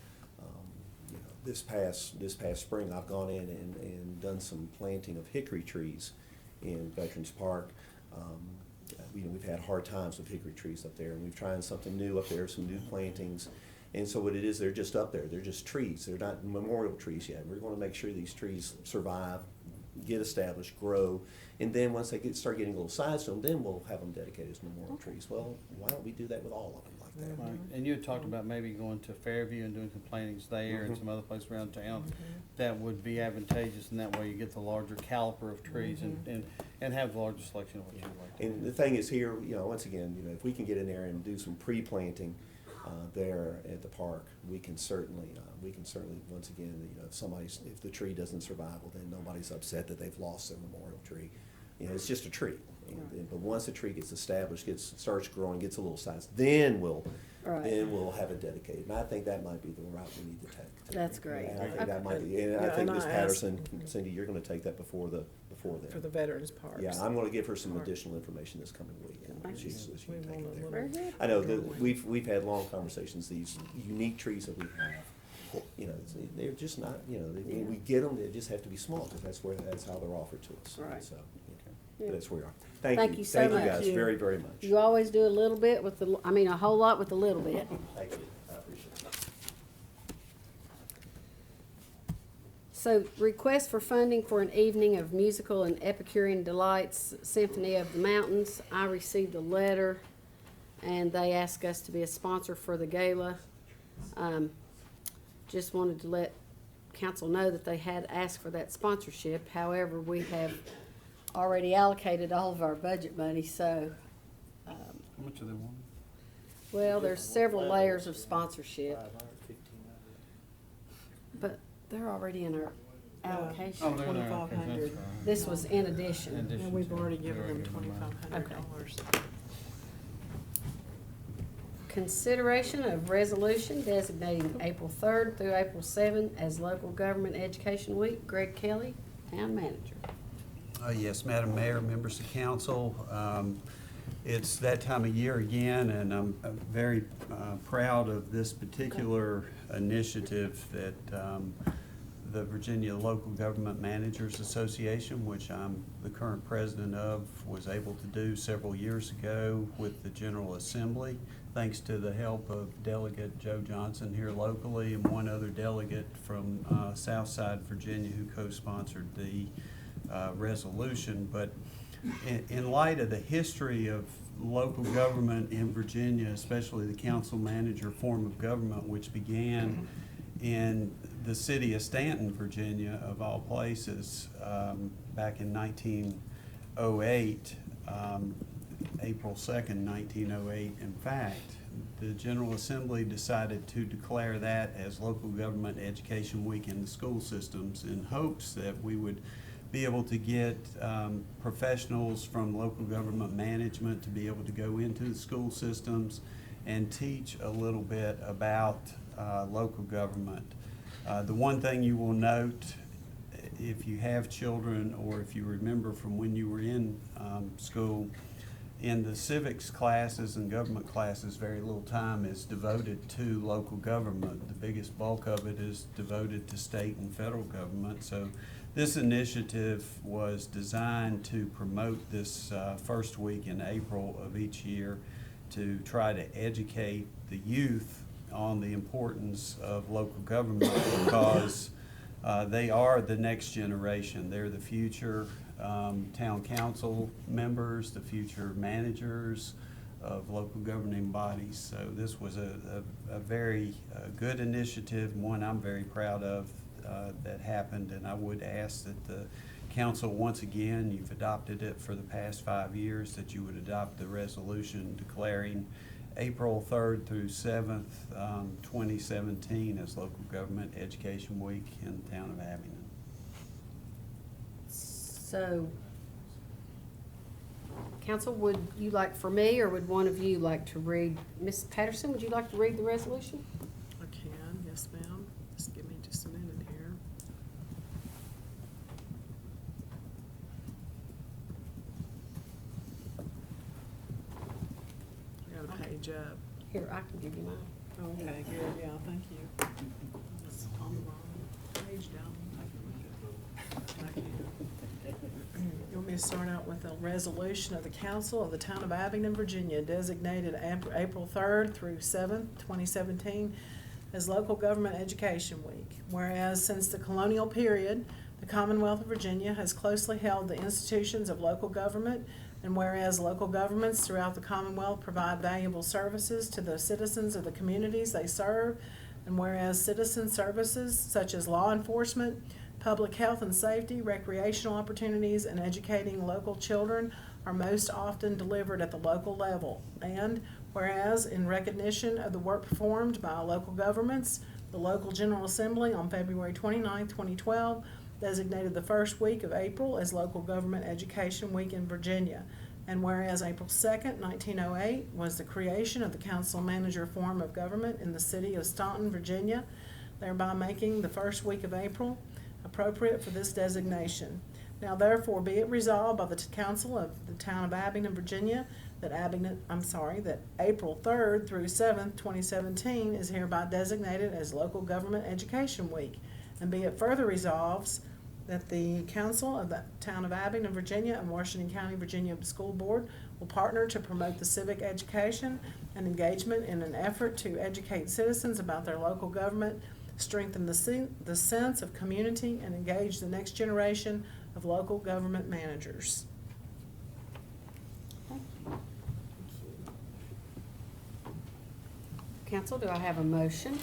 this past spring, I've gone in and done some planting of hickory trees in Veterans Park. We've had hard times with hickory trees up there, and we've tried something new up there, some new plantings. And so what it is, they're just up there. They're just trees. They're not memorial trees yet. We're going to make sure these trees survive, get established, grow, and then once they start getting a little size to them, then we'll have them dedicated as memorial trees. Well, why don't we do that with all of them like that? Right. And you had talked about maybe going to Fairview and doing some plantings there and some other places around town that would be advantageous, and that way you get the larger caliper of trees and have the larger selection of what you like. And the thing is here, once again, if we can get in there and do some pre-planting there at the park, we can certainly once again, if the tree doesn't survive, well, then nobody's upset that they've lost their memorial tree. It's just a tree. But once the tree gets established, starts growing, gets a little size, then we'll have it dedicated. And I think that might be the route we need to take. That's great. And I think that might be, and I think Ms. Patterson, Cindy, you're going to take that before the for them. For the veterans parks. Yeah, I'm gonna give her some Park. additional information this coming week. and she- so she We can take want it a there. Very little. good. I know that we've had long conversations, these unique trees that we have, you know, they're just not, you know, we get them, they just have to be small, because that's how they're offered to us. Right. So, Yeah. that's where we are. Thank you so Thank you much. guys very, very much. You always do a little bit with the, I mean, a whole lot with a little bit. Thank you, I appreciate it. So, request for funding for an evening of musical and Epicurean delights, Symphony of the Mountains. I received a letter, and they asked us to be a sponsor for the gala. Just wanted to let council know that they had asked for that sponsorship. However, we have already allocated all of our budget money, so, How much do they want? well, there's several layers of sponsorship, 500, 1,500. but they're already in our allocation. Oh, they're in there, okay, 2,500. that's fine. This was in addition. And we've already given them $2,500. Consideration of resolution designating April 3rd through April 7th as Local Government Education Week. Greg Kelly, Town Manager. Yes, Madam Mayor, members of council, it's that time of year again, and I'm very proud of this particular initiative that the Virginia Local Government Managers Association, which I'm the current president of, was able to do several years ago with the General Assembly, thanks to the help of Delegate Joe Johnson here locally and one other delegate from Southside Virginia who co-sponsored the resolution. But in light of the history of local government in Virginia, especially the council manager form of government, which began in the city of Stanton, Virginia, of all places, back in 1908, April 2nd, 1908. In fact, the General Assembly decided to declare that as Local Government Education Week in the school systems in hopes that we would be able to get professionals from local government management to be able to go into the school systems and teach a little bit about local government. The one thing you will note, if you have children or if you remember from when you were in school, in the civics classes and government classes, very little time is devoted to local government. The biggest bulk of it is devoted to state and federal government. So this initiative was designed to promote this first week in April of each year to try to educate the youth on the importance of local government because they are the next generation. They're the future town council members, the future managers of local governing bodies. So this was a very good initiative, one I'm very proud of that happened, and I would ask that the council, once again, you've adopted it for the past 5 years, that you would adopt the resolution declaring April 3rd through 7th, 2017 as Local Government Education Week in the town of Abingdon. So, council, would you like for me, or would one of you like to read? Ms. Patterson, would you like to read the resolution? I can, yes, ma'am. Just give me just a minute here. I got a page up. Here, I can give you mine. Okay, good, yeah, thank you. It's on the wrong page down. I can. You want me to start out with a resolution of the council of the town of Abingdon, Virginia, designated April 3rd through 7th, 2017, as Local Government Education Week. Whereas since the colonial period, the Commonwealth of Virginia has closely held the institutions of local government, and whereas local governments throughout the Commonwealth provide valuable services to the citizens of the communities they serve, and whereas citizen services such as law enforcement, public health and safety, recreational opportunities, and educating local children are most often delivered at the local level. And whereas in recognition of the work performed by local governments, the local General Assembly on February 29, 2012 designated the first week of April as Local Government Education Week in Virginia. And whereas April 2nd, 1908 was the creation of the council manager form of government in the city of Staunton, Virginia, thereby making the first week of April appropriate for this designation. Now therefore be it resolved by the council of the town of Abingdon, Virginia, that April 3rd through 7th, 2017 is hereby designated as Local Government Education Week. And be it further resolves that the council of the town of Abingdon, Virginia and Washington County, Virginia School Board will partner to promote the civic education and engagement in an effort to educate citizens about their local government, strengthen the sense of community, and engage the next generation of local government managers. Council, do I have a motion?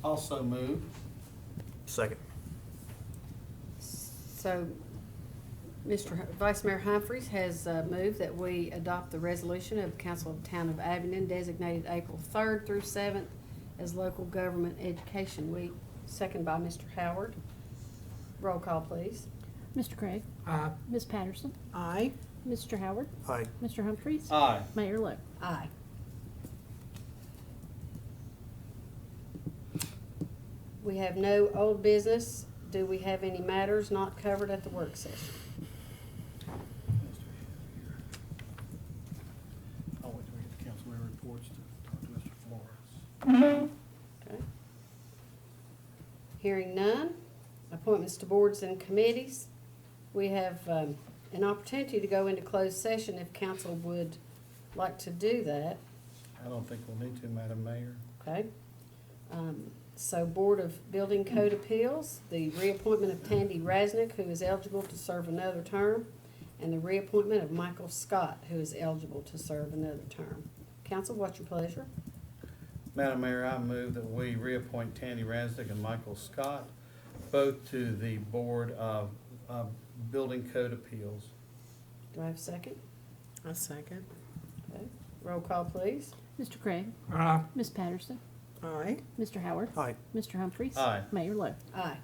Also move. Second. So, Vice Mayor Humphries has moved that we adopt the resolution of the Council of the Town of Abingdon designated April 3rd through 7th as Local Government Education Week. Second by Mr. Howard. Roll call, please. Mr. Craig? Aye. Ms. Patterson? Aye. Mr. Howard? Aye. Mr. Humphries? Aye. Mayor Lo? Aye. We have no old business. Do we have any matters not covered at the work session? I'll wait till we get the council member reports to talk to Mr. Flores. Okay. Hearing none, appointments to boards and committees. We have an opportunity to go into closed session if council would like to do that. I don't think we'll need to, Madam Mayor. Okay. So Board of Building Code Appeals, the reappointment of Tandy Rasnick, who is eligible to serve another term, and the reappointment of Michael Scott, who is eligible to serve another term. Council, what's your pleasure? Madam Mayor, I move that we reappoint Tandy Rasnick and Michael Scott, both to the Board of Building Code Appeals. Do I have a second? A second. Okay. Roll call, please. Mr. Craig? Aye. Ms. Patterson? Aye. Mr. Howard? Aye. Mr. Humphries? Aye. Mayor Lo? Aye.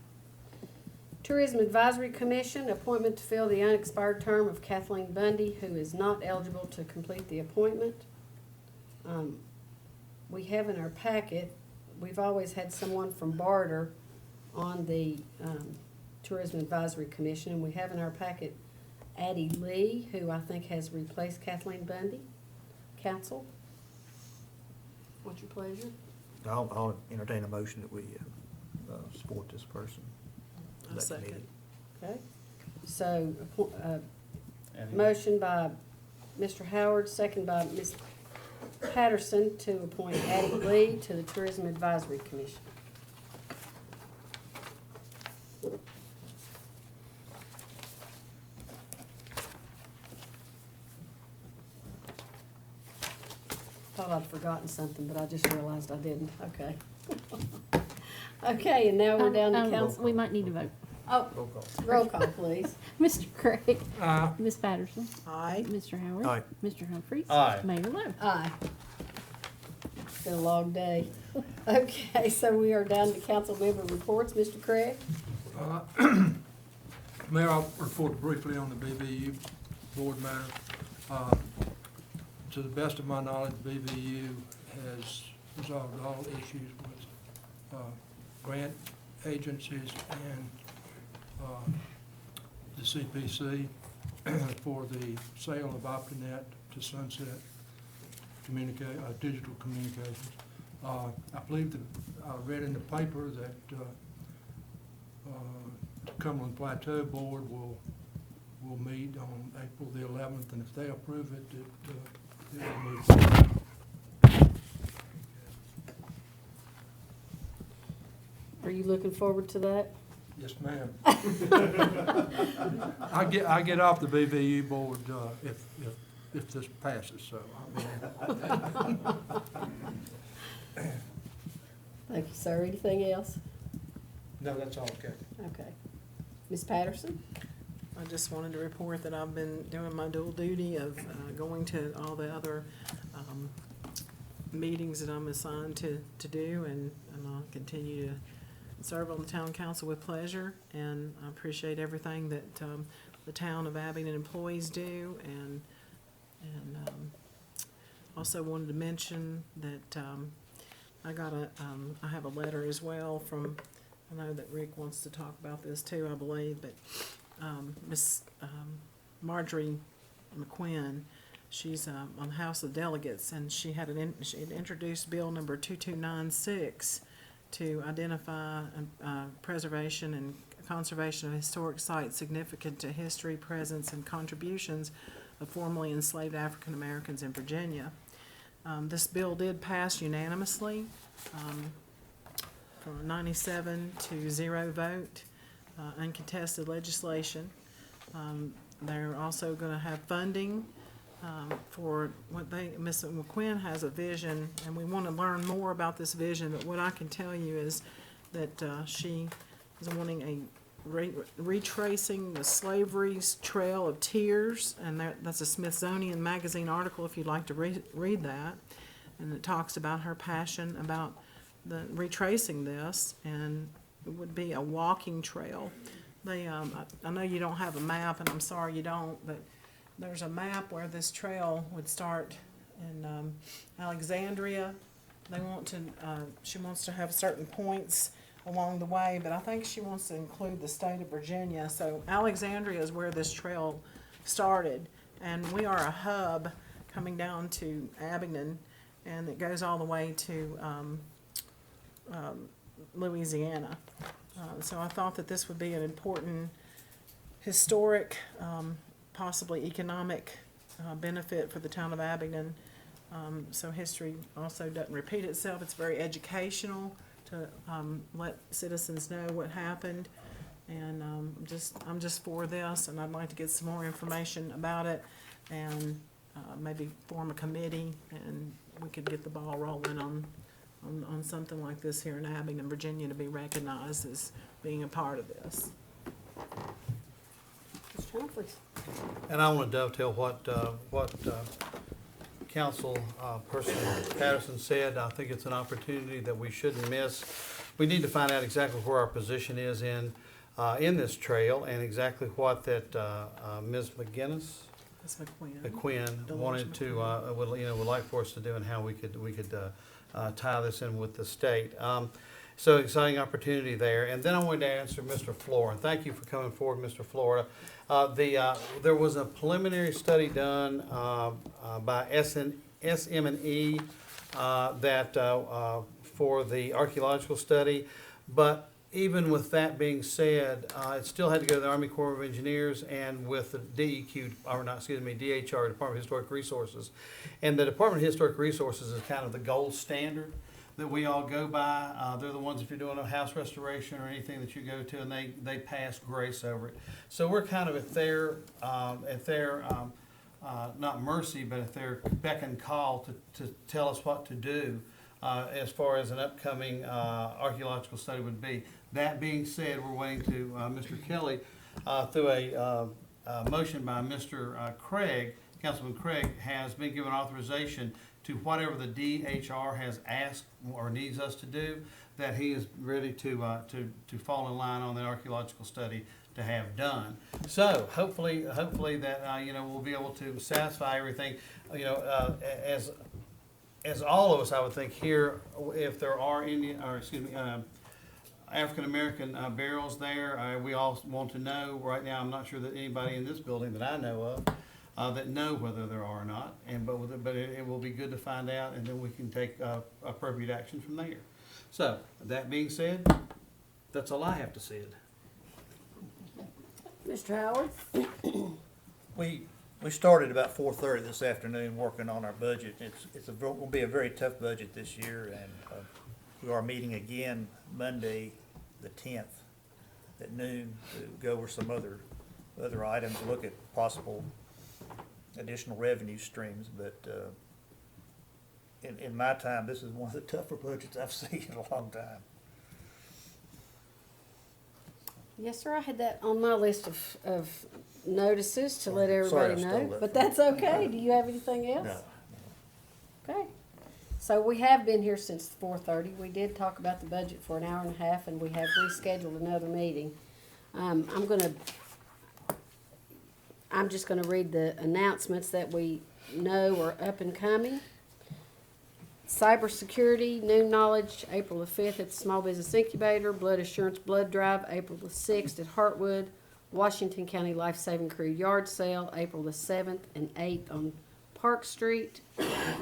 Tourism Advisory Commission, appointment to fill the unexpired term of Kathleen Bundy, who is not eligible to complete the appointment. We have in our packet, we've always had someone from Barter on the Tourism Advisory Commission, and we have in our packet Addie Lee, who I think has replaced Kathleen Bundy. Council? What's your pleasure? I'll entertain a motion that we support this person. A That second. committee. Okay, so, Addie. motion by Mr. Howard, second by Ms. Patterson to appoint Addie Lee to the Tourism Advisory Commission. Thought I'd forgotten something, but I just realized I didn't. Okay. Okay, and now we're down to council. We might need to vote. Oh, Roll call. roll call, please. Mr. Craig? Aye. Ms. Patterson? Aye. Mr. Howard? Aye. Mr. Humphries? Aye. Mayor Lo? Aye. It's been a long day. Okay, so we are down to council member reports. Mr. Craig? Mayor, I'll report briefly on the BVU board matter. To the best of my knowledge, BVU has resolved all issues with grant agencies and the CPC for the sale of Optinet to Sunset Digital Communications. I believe that I read in the paper that the Cumberland Plateau Board will meet on April the 11th, and if they approve it, it will move forward. Are you looking forward to that? Yes, ma'am. I get off the BVU board if this passes, so. Thank you, sir. Anything else? No, that's all, okay. Okay. Ms. Patterson? I just wanted to report that I've been doing my dual duty of going to all the other meetings that I'm assigned to do, and I'll continue to serve on the town council with pleasure, and I appreciate everything that the town of Abingdon employees do, and also wanted to mention that I have a letter as well from I know that Rick wants to talk about this too, I believe, but Miss Marjorie McQuinn, she's on the House of Delegates, and she had she had introduced Bill number 2296 to identify preservation and conservation of historic sites significant to history, presence, and contributions of formerly enslaved African Americans in Virginia. This bill did pass unanimously, for 97 to 0 vote, uncontested legislation. They're also gonna have funding, for what Ms. McQuinn has a vision, and we wanna learn more about this vision, but what I can tell you is that, she is wanting a retracing the slavery's trail of tears, and that's a Smithsonian Magazine article if you'd like to read that. And it talks about her passion about the retracing this, and it would be a walking trail. They, I know you don't have a map, and I'm sorry you don't, but there's a map where this trail would start in Alexandria. They want to, she wants to have certain points along the way, but I think she wants to include the state of Virginia. So Alexandria is where this trail started, and we are a hub coming down to Abingdon, and it goes all the way to Louisiana. So I thought that this would be an important historic, possibly economic benefit for the town of Abingdon. So history also doesn't repeat itself. It's very educational to let citizens know what happened. And I'm just for this, and I'd like to get some more information about it, and maybe form a committee, and we could get the ball rolling on something like this here in Abingdon, Virginia, to be recognized as being a part of this. Mr. Humphries. And I want to dovetail what Council Person Patterson said. I think it's an opportunity that we shouldn't miss. We need to find out exactly where our position is in this trail, and exactly what that Ms. McGinnis, Ms. McQuinn wanted to would like for us to do, and how we could tie this in with the state. So exciting opportunity there. And then I wanted to answer Mr. Flora. Thank you for coming forward, Mr. Flora. There was a preliminary study done by SM&E that for the archaeological study, but even with that being said, it still had to go to the Army Corps of Engineers and with the DHR, Department of Historic Resources. And the Department of Historic Resources is kind of the gold standard that we all go by. They're the ones, if you're doing a house restoration or anything that you go to, and they pass grace over it. So we're kind of at their not mercy, but at their beck and call to tell us what to do as far as an upcoming archaeological study would be. That being said, we're waiting to Mr. Kelly through a motion by Mr. Craig. Councilman Craig has been given authorization to whatever the DHR has asked or needs us to do, that he is ready to fall in line on the archaeological study to have done. So hopefully that we'll be able to satisfy everything. As all of us, I would think here, if there are African American burials there, we all want to know. Right now, I'm not sure that anybody in this building that I know of that know whether there are or not. But it will be good to find out, and then we can take appropriate action from there. So that being said, that's all I have to say. Mr. Howard? We started about 4:30 this afternoon working on our budget. Will be a very tough budget this year, and we are meeting again Monday, the 10th, at noon, to go over some other items, look at possible additional revenue streams. But in my time, this is one of the tougher budgets I've seen in a long time. Yes, sir, I had that on my list of notices to let Sorry, everybody I stole know, that but from that's you. okay. Do you have anything else? No. Okay. So we have been here since 4:30. We did talk about the budget for an hour and a half, and we have rescheduled another meeting. I'm just gonna read the announcements that we know are up and coming. Cybersecurity, New Knowledge, April the 5th at the Small Business Incubator. Blood Assurance Blood Drive, April the 6th at Hartwood. Washington County Life Saving Crew Yard Sale, April the 7th and 8th on Park Street.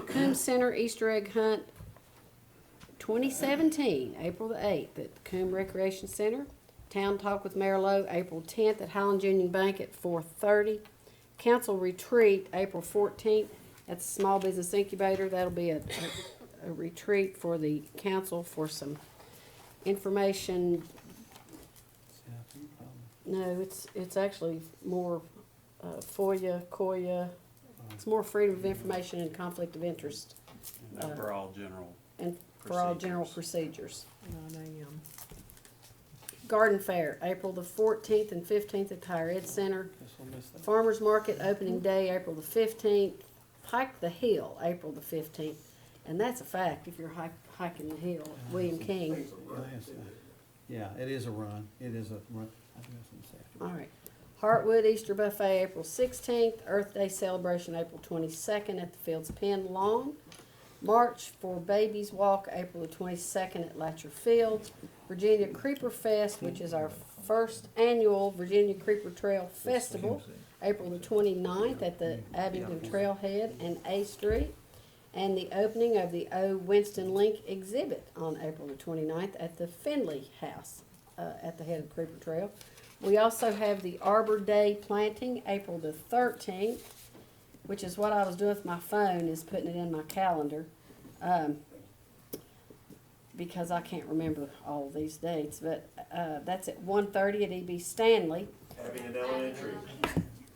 Coombs Center Easter Egg Hunt 2017, April the 8th at the Coombs Recreation Center. Town Talk with Mayor Lowe, April 10th at Highlands Union Bank at 4:30. Council Retreat, April 14th at the Small Business Incubator. That'll be a retreat for the council for some information. No, it's actually more FOIA, COIA. It's more freedom of information and conflict of interest. For all general And for all general procedures. 9 a.m. Garden Fair, April the 14th and 15th at the Higher Ed Center. Farmers Market opening day, April the 15th. Hike the Hill, April the 15th. And that's a fact if you're hiking the hill. William King. Yeah, it is a run. It is a run. All right. Heartwood Easter Buffet, April 16th. Earth Day Celebration, April 22nd at the Fields Pen Lawn. March for Babies Walk, April the 22nd at Latcher Fields. Virginia Creeper Fest, which is our first annual Virginia Creeper Trail Festival, April the 29th at the Abingdon Trailhead and A Street. And the opening of the O. Winston Link exhibit on April the 29th at the Finley House at the head of Creeper Trail. We also have the Arbor Day planting, April the 13th, which is what I was doing with my phone, is putting it in my calendar, because I can't remember all of these dates. But that's at 1:30 at E.B. Stanley. Abingdon Elementary.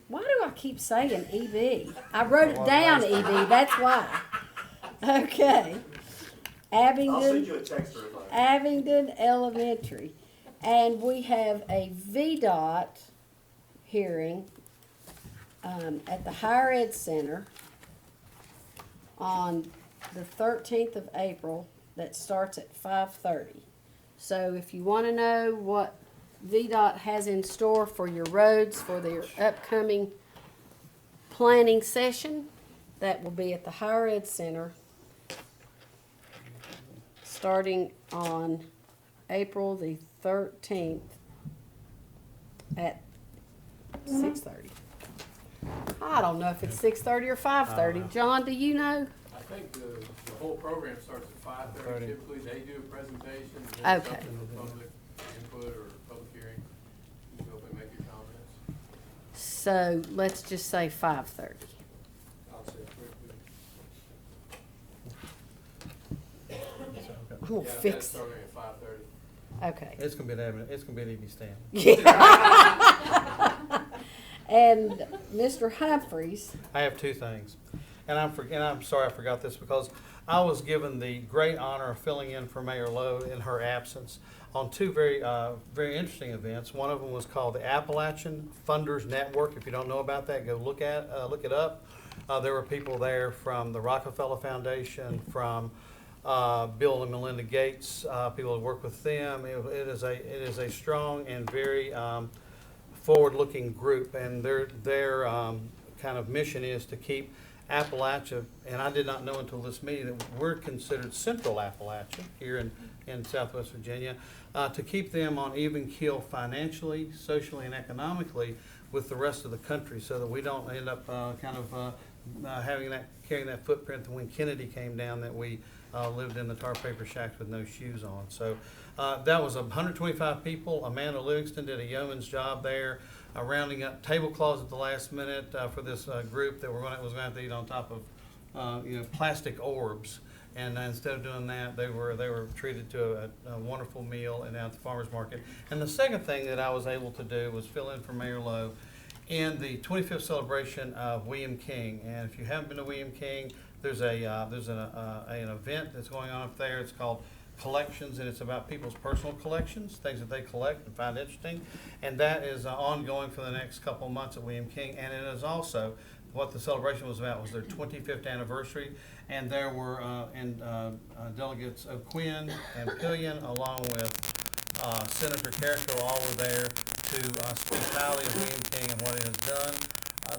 Why do I keep saying EB? I wrote it down, EB, that's why. Okay. I'll send Abingdon, you a text or a line. Abingdon Elementary. And we have a VDOT hearing at the Higher Ed Center on the 13th of April that starts at 5:30. So if you want to know what VDOT has in store for your roads for their upcoming planning session, that will be at the Higher Ed Center starting on April the 13th at 6:30. I don't know if it's 6:30 or 5:30. John, do you know? I think the whole program starts at 5:30. Typically, they do a presentation, and then it's up Okay. to the public input or public hearing. You go up and make your comments. So let's just say 5:30. I'll say it quickly. I'm gonna Yeah, fix that's it. starting at 5:30. Okay. It's gonna be it's gonna be at E.B. Stanley. Yeah. And Mr. Humphreys, I have two things, and I'm sorry I forgot this, because I was given the great honor of filling in for Mayor Lowe in her absence on two very interesting events. One of them was called the Appalachian Funders Network. If you don't know about that, go look it up. There were people there from the Rockefeller Foundation, from Bill and Melinda Gates, people who work with them. It is a strong and very forward-looking group, and their kind of mission is to keep Appalachia, and I did not know until this meeting that we're considered Central Appalachia here in Southwest Virginia, to keep them on even keel financially, socially, and economically with the rest of the country, so that we don't end up carrying that footprint that when Kennedy came down, that we lived in the tar paper shacks with no shoes on. So that was 125 people. Amanda Livingston did a yeoman's job there, rounding up tablecloths at the last minute for this group that was going to have to eat on top of plastic orbs. And instead of doing that, they were treated to a wonderful meal and at the farmers market. And the second thing that I was able to do was fill in for Mayor Lowe in the 25th celebration of William King. And if you haven't been to William King, there's an event that's going on up there. It's called Collections, and it's about people's personal collections, things that they collect and find interesting. And that is ongoing for the next couple of months at William King. And it is also what the celebration was about, was their 25th anniversary. And there were delegates O'Quinn and Pillion, along with Senator Carrico, all were there to speak highly of William King and what it has done.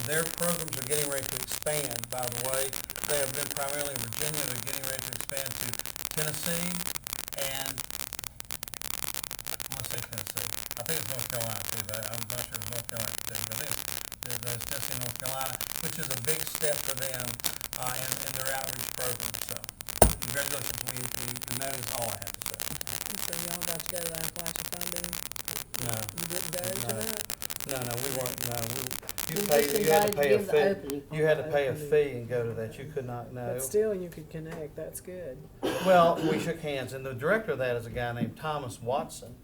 Their programs are getting ready to expand, by the way. they have been primarily in Virginia. They're getting ready to expand to Tennessee and, I want to say Tennessee. I think it's North Carolina too, but I'm not sure it's North Carolina too. But there's Tennessee and North Carolina, which is a big step for them in their outreach program. So congratulations, and that is all I have to say. So y'all got to go to Appalachian Funding? No. You didn't go to that? No, we weren't, no, We you just had to invited pay to a give the fee. opening. You had to pay a Opening. fee and go to that. You could not, no. But still, you could connect, that's good. Well, we shook hands, and the director of that is a guy named Thomas Watson.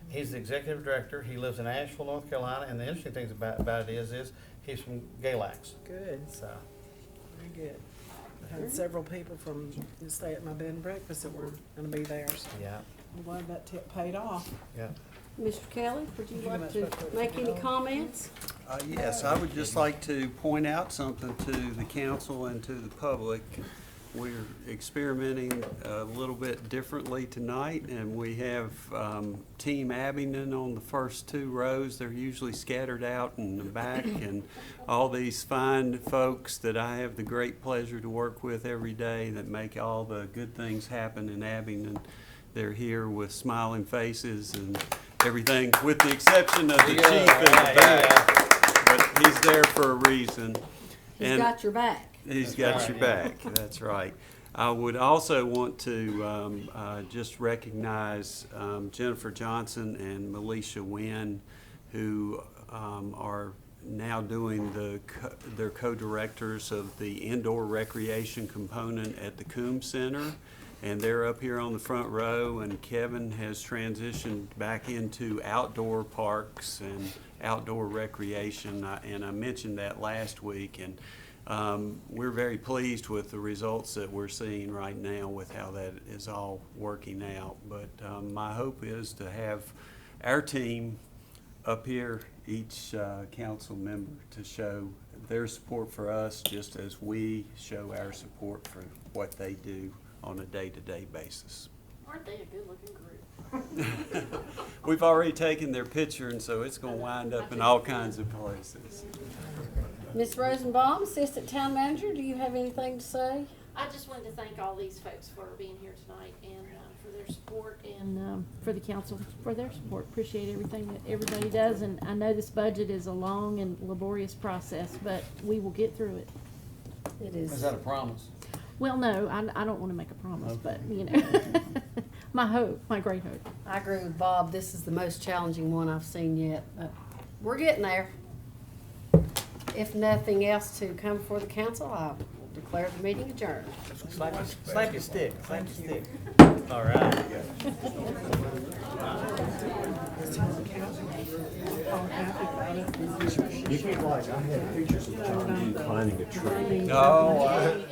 He's the executive director. He lives in Asheville, North Carolina, and the interesting things about it is he's from Galax. Good, So, very good. I've had several people from the Stay at My Bed and Breakfast that were gonna be there, so yeah, I'm glad that tip paid off. yeah. Mr. Kelly, would you You like must to have to- make any comments? Yes, I would just like to point out something to the council and to the public. We're experimenting a little bit differently tonight, and we have Team Abingdon on the first two rows. They're usually scattered out in the back, and all these fine folks that I have the great pleasure to work with every day that make all the good things happen in Abingdon. They're here with smiling faces and everything, with the exception of the chief in the back. But he's there for a reason. He's And got your back. he's got your back, that's right. I would also want to just recognize Jennifer Johnson and Melisha Wynn, who are now doing their co-directors of the indoor recreation component at the Coombs Center. And they're up here on the front row, and Kevin has transitioned back into outdoor parks and outdoor recreation, and I mentioned that last week, and we're very pleased with the results that we're seeing right now with how that is all working out. But my hope is to have our team up here, each council member, to show their support for us just as we show our support for what they do on a day-to-day basis. Aren't they a good-looking group? We've already taken their picture, and so it's going to wind up in all kinds of places. Ms. Rosenbaum, Assistant Town Manager, do you have anything to say? I just wanted to thank all these folks for being here tonight and for their support and for the council for their support. Appreciate everything that everybody does, and I know this budget is a long and laborious process, but we will get through it. It is. Is that a promise? Well, no, I don't want to make a promise, but, you know, my hope, my great hope. I agree with Bob. This is the most challenging one I've seen yet, but we're getting there. If nothing else to come before the council, I will declare the meeting adjourned. Slap your stick, slap your stick. All right. You can, like, I had pictures of John declining a tree. No,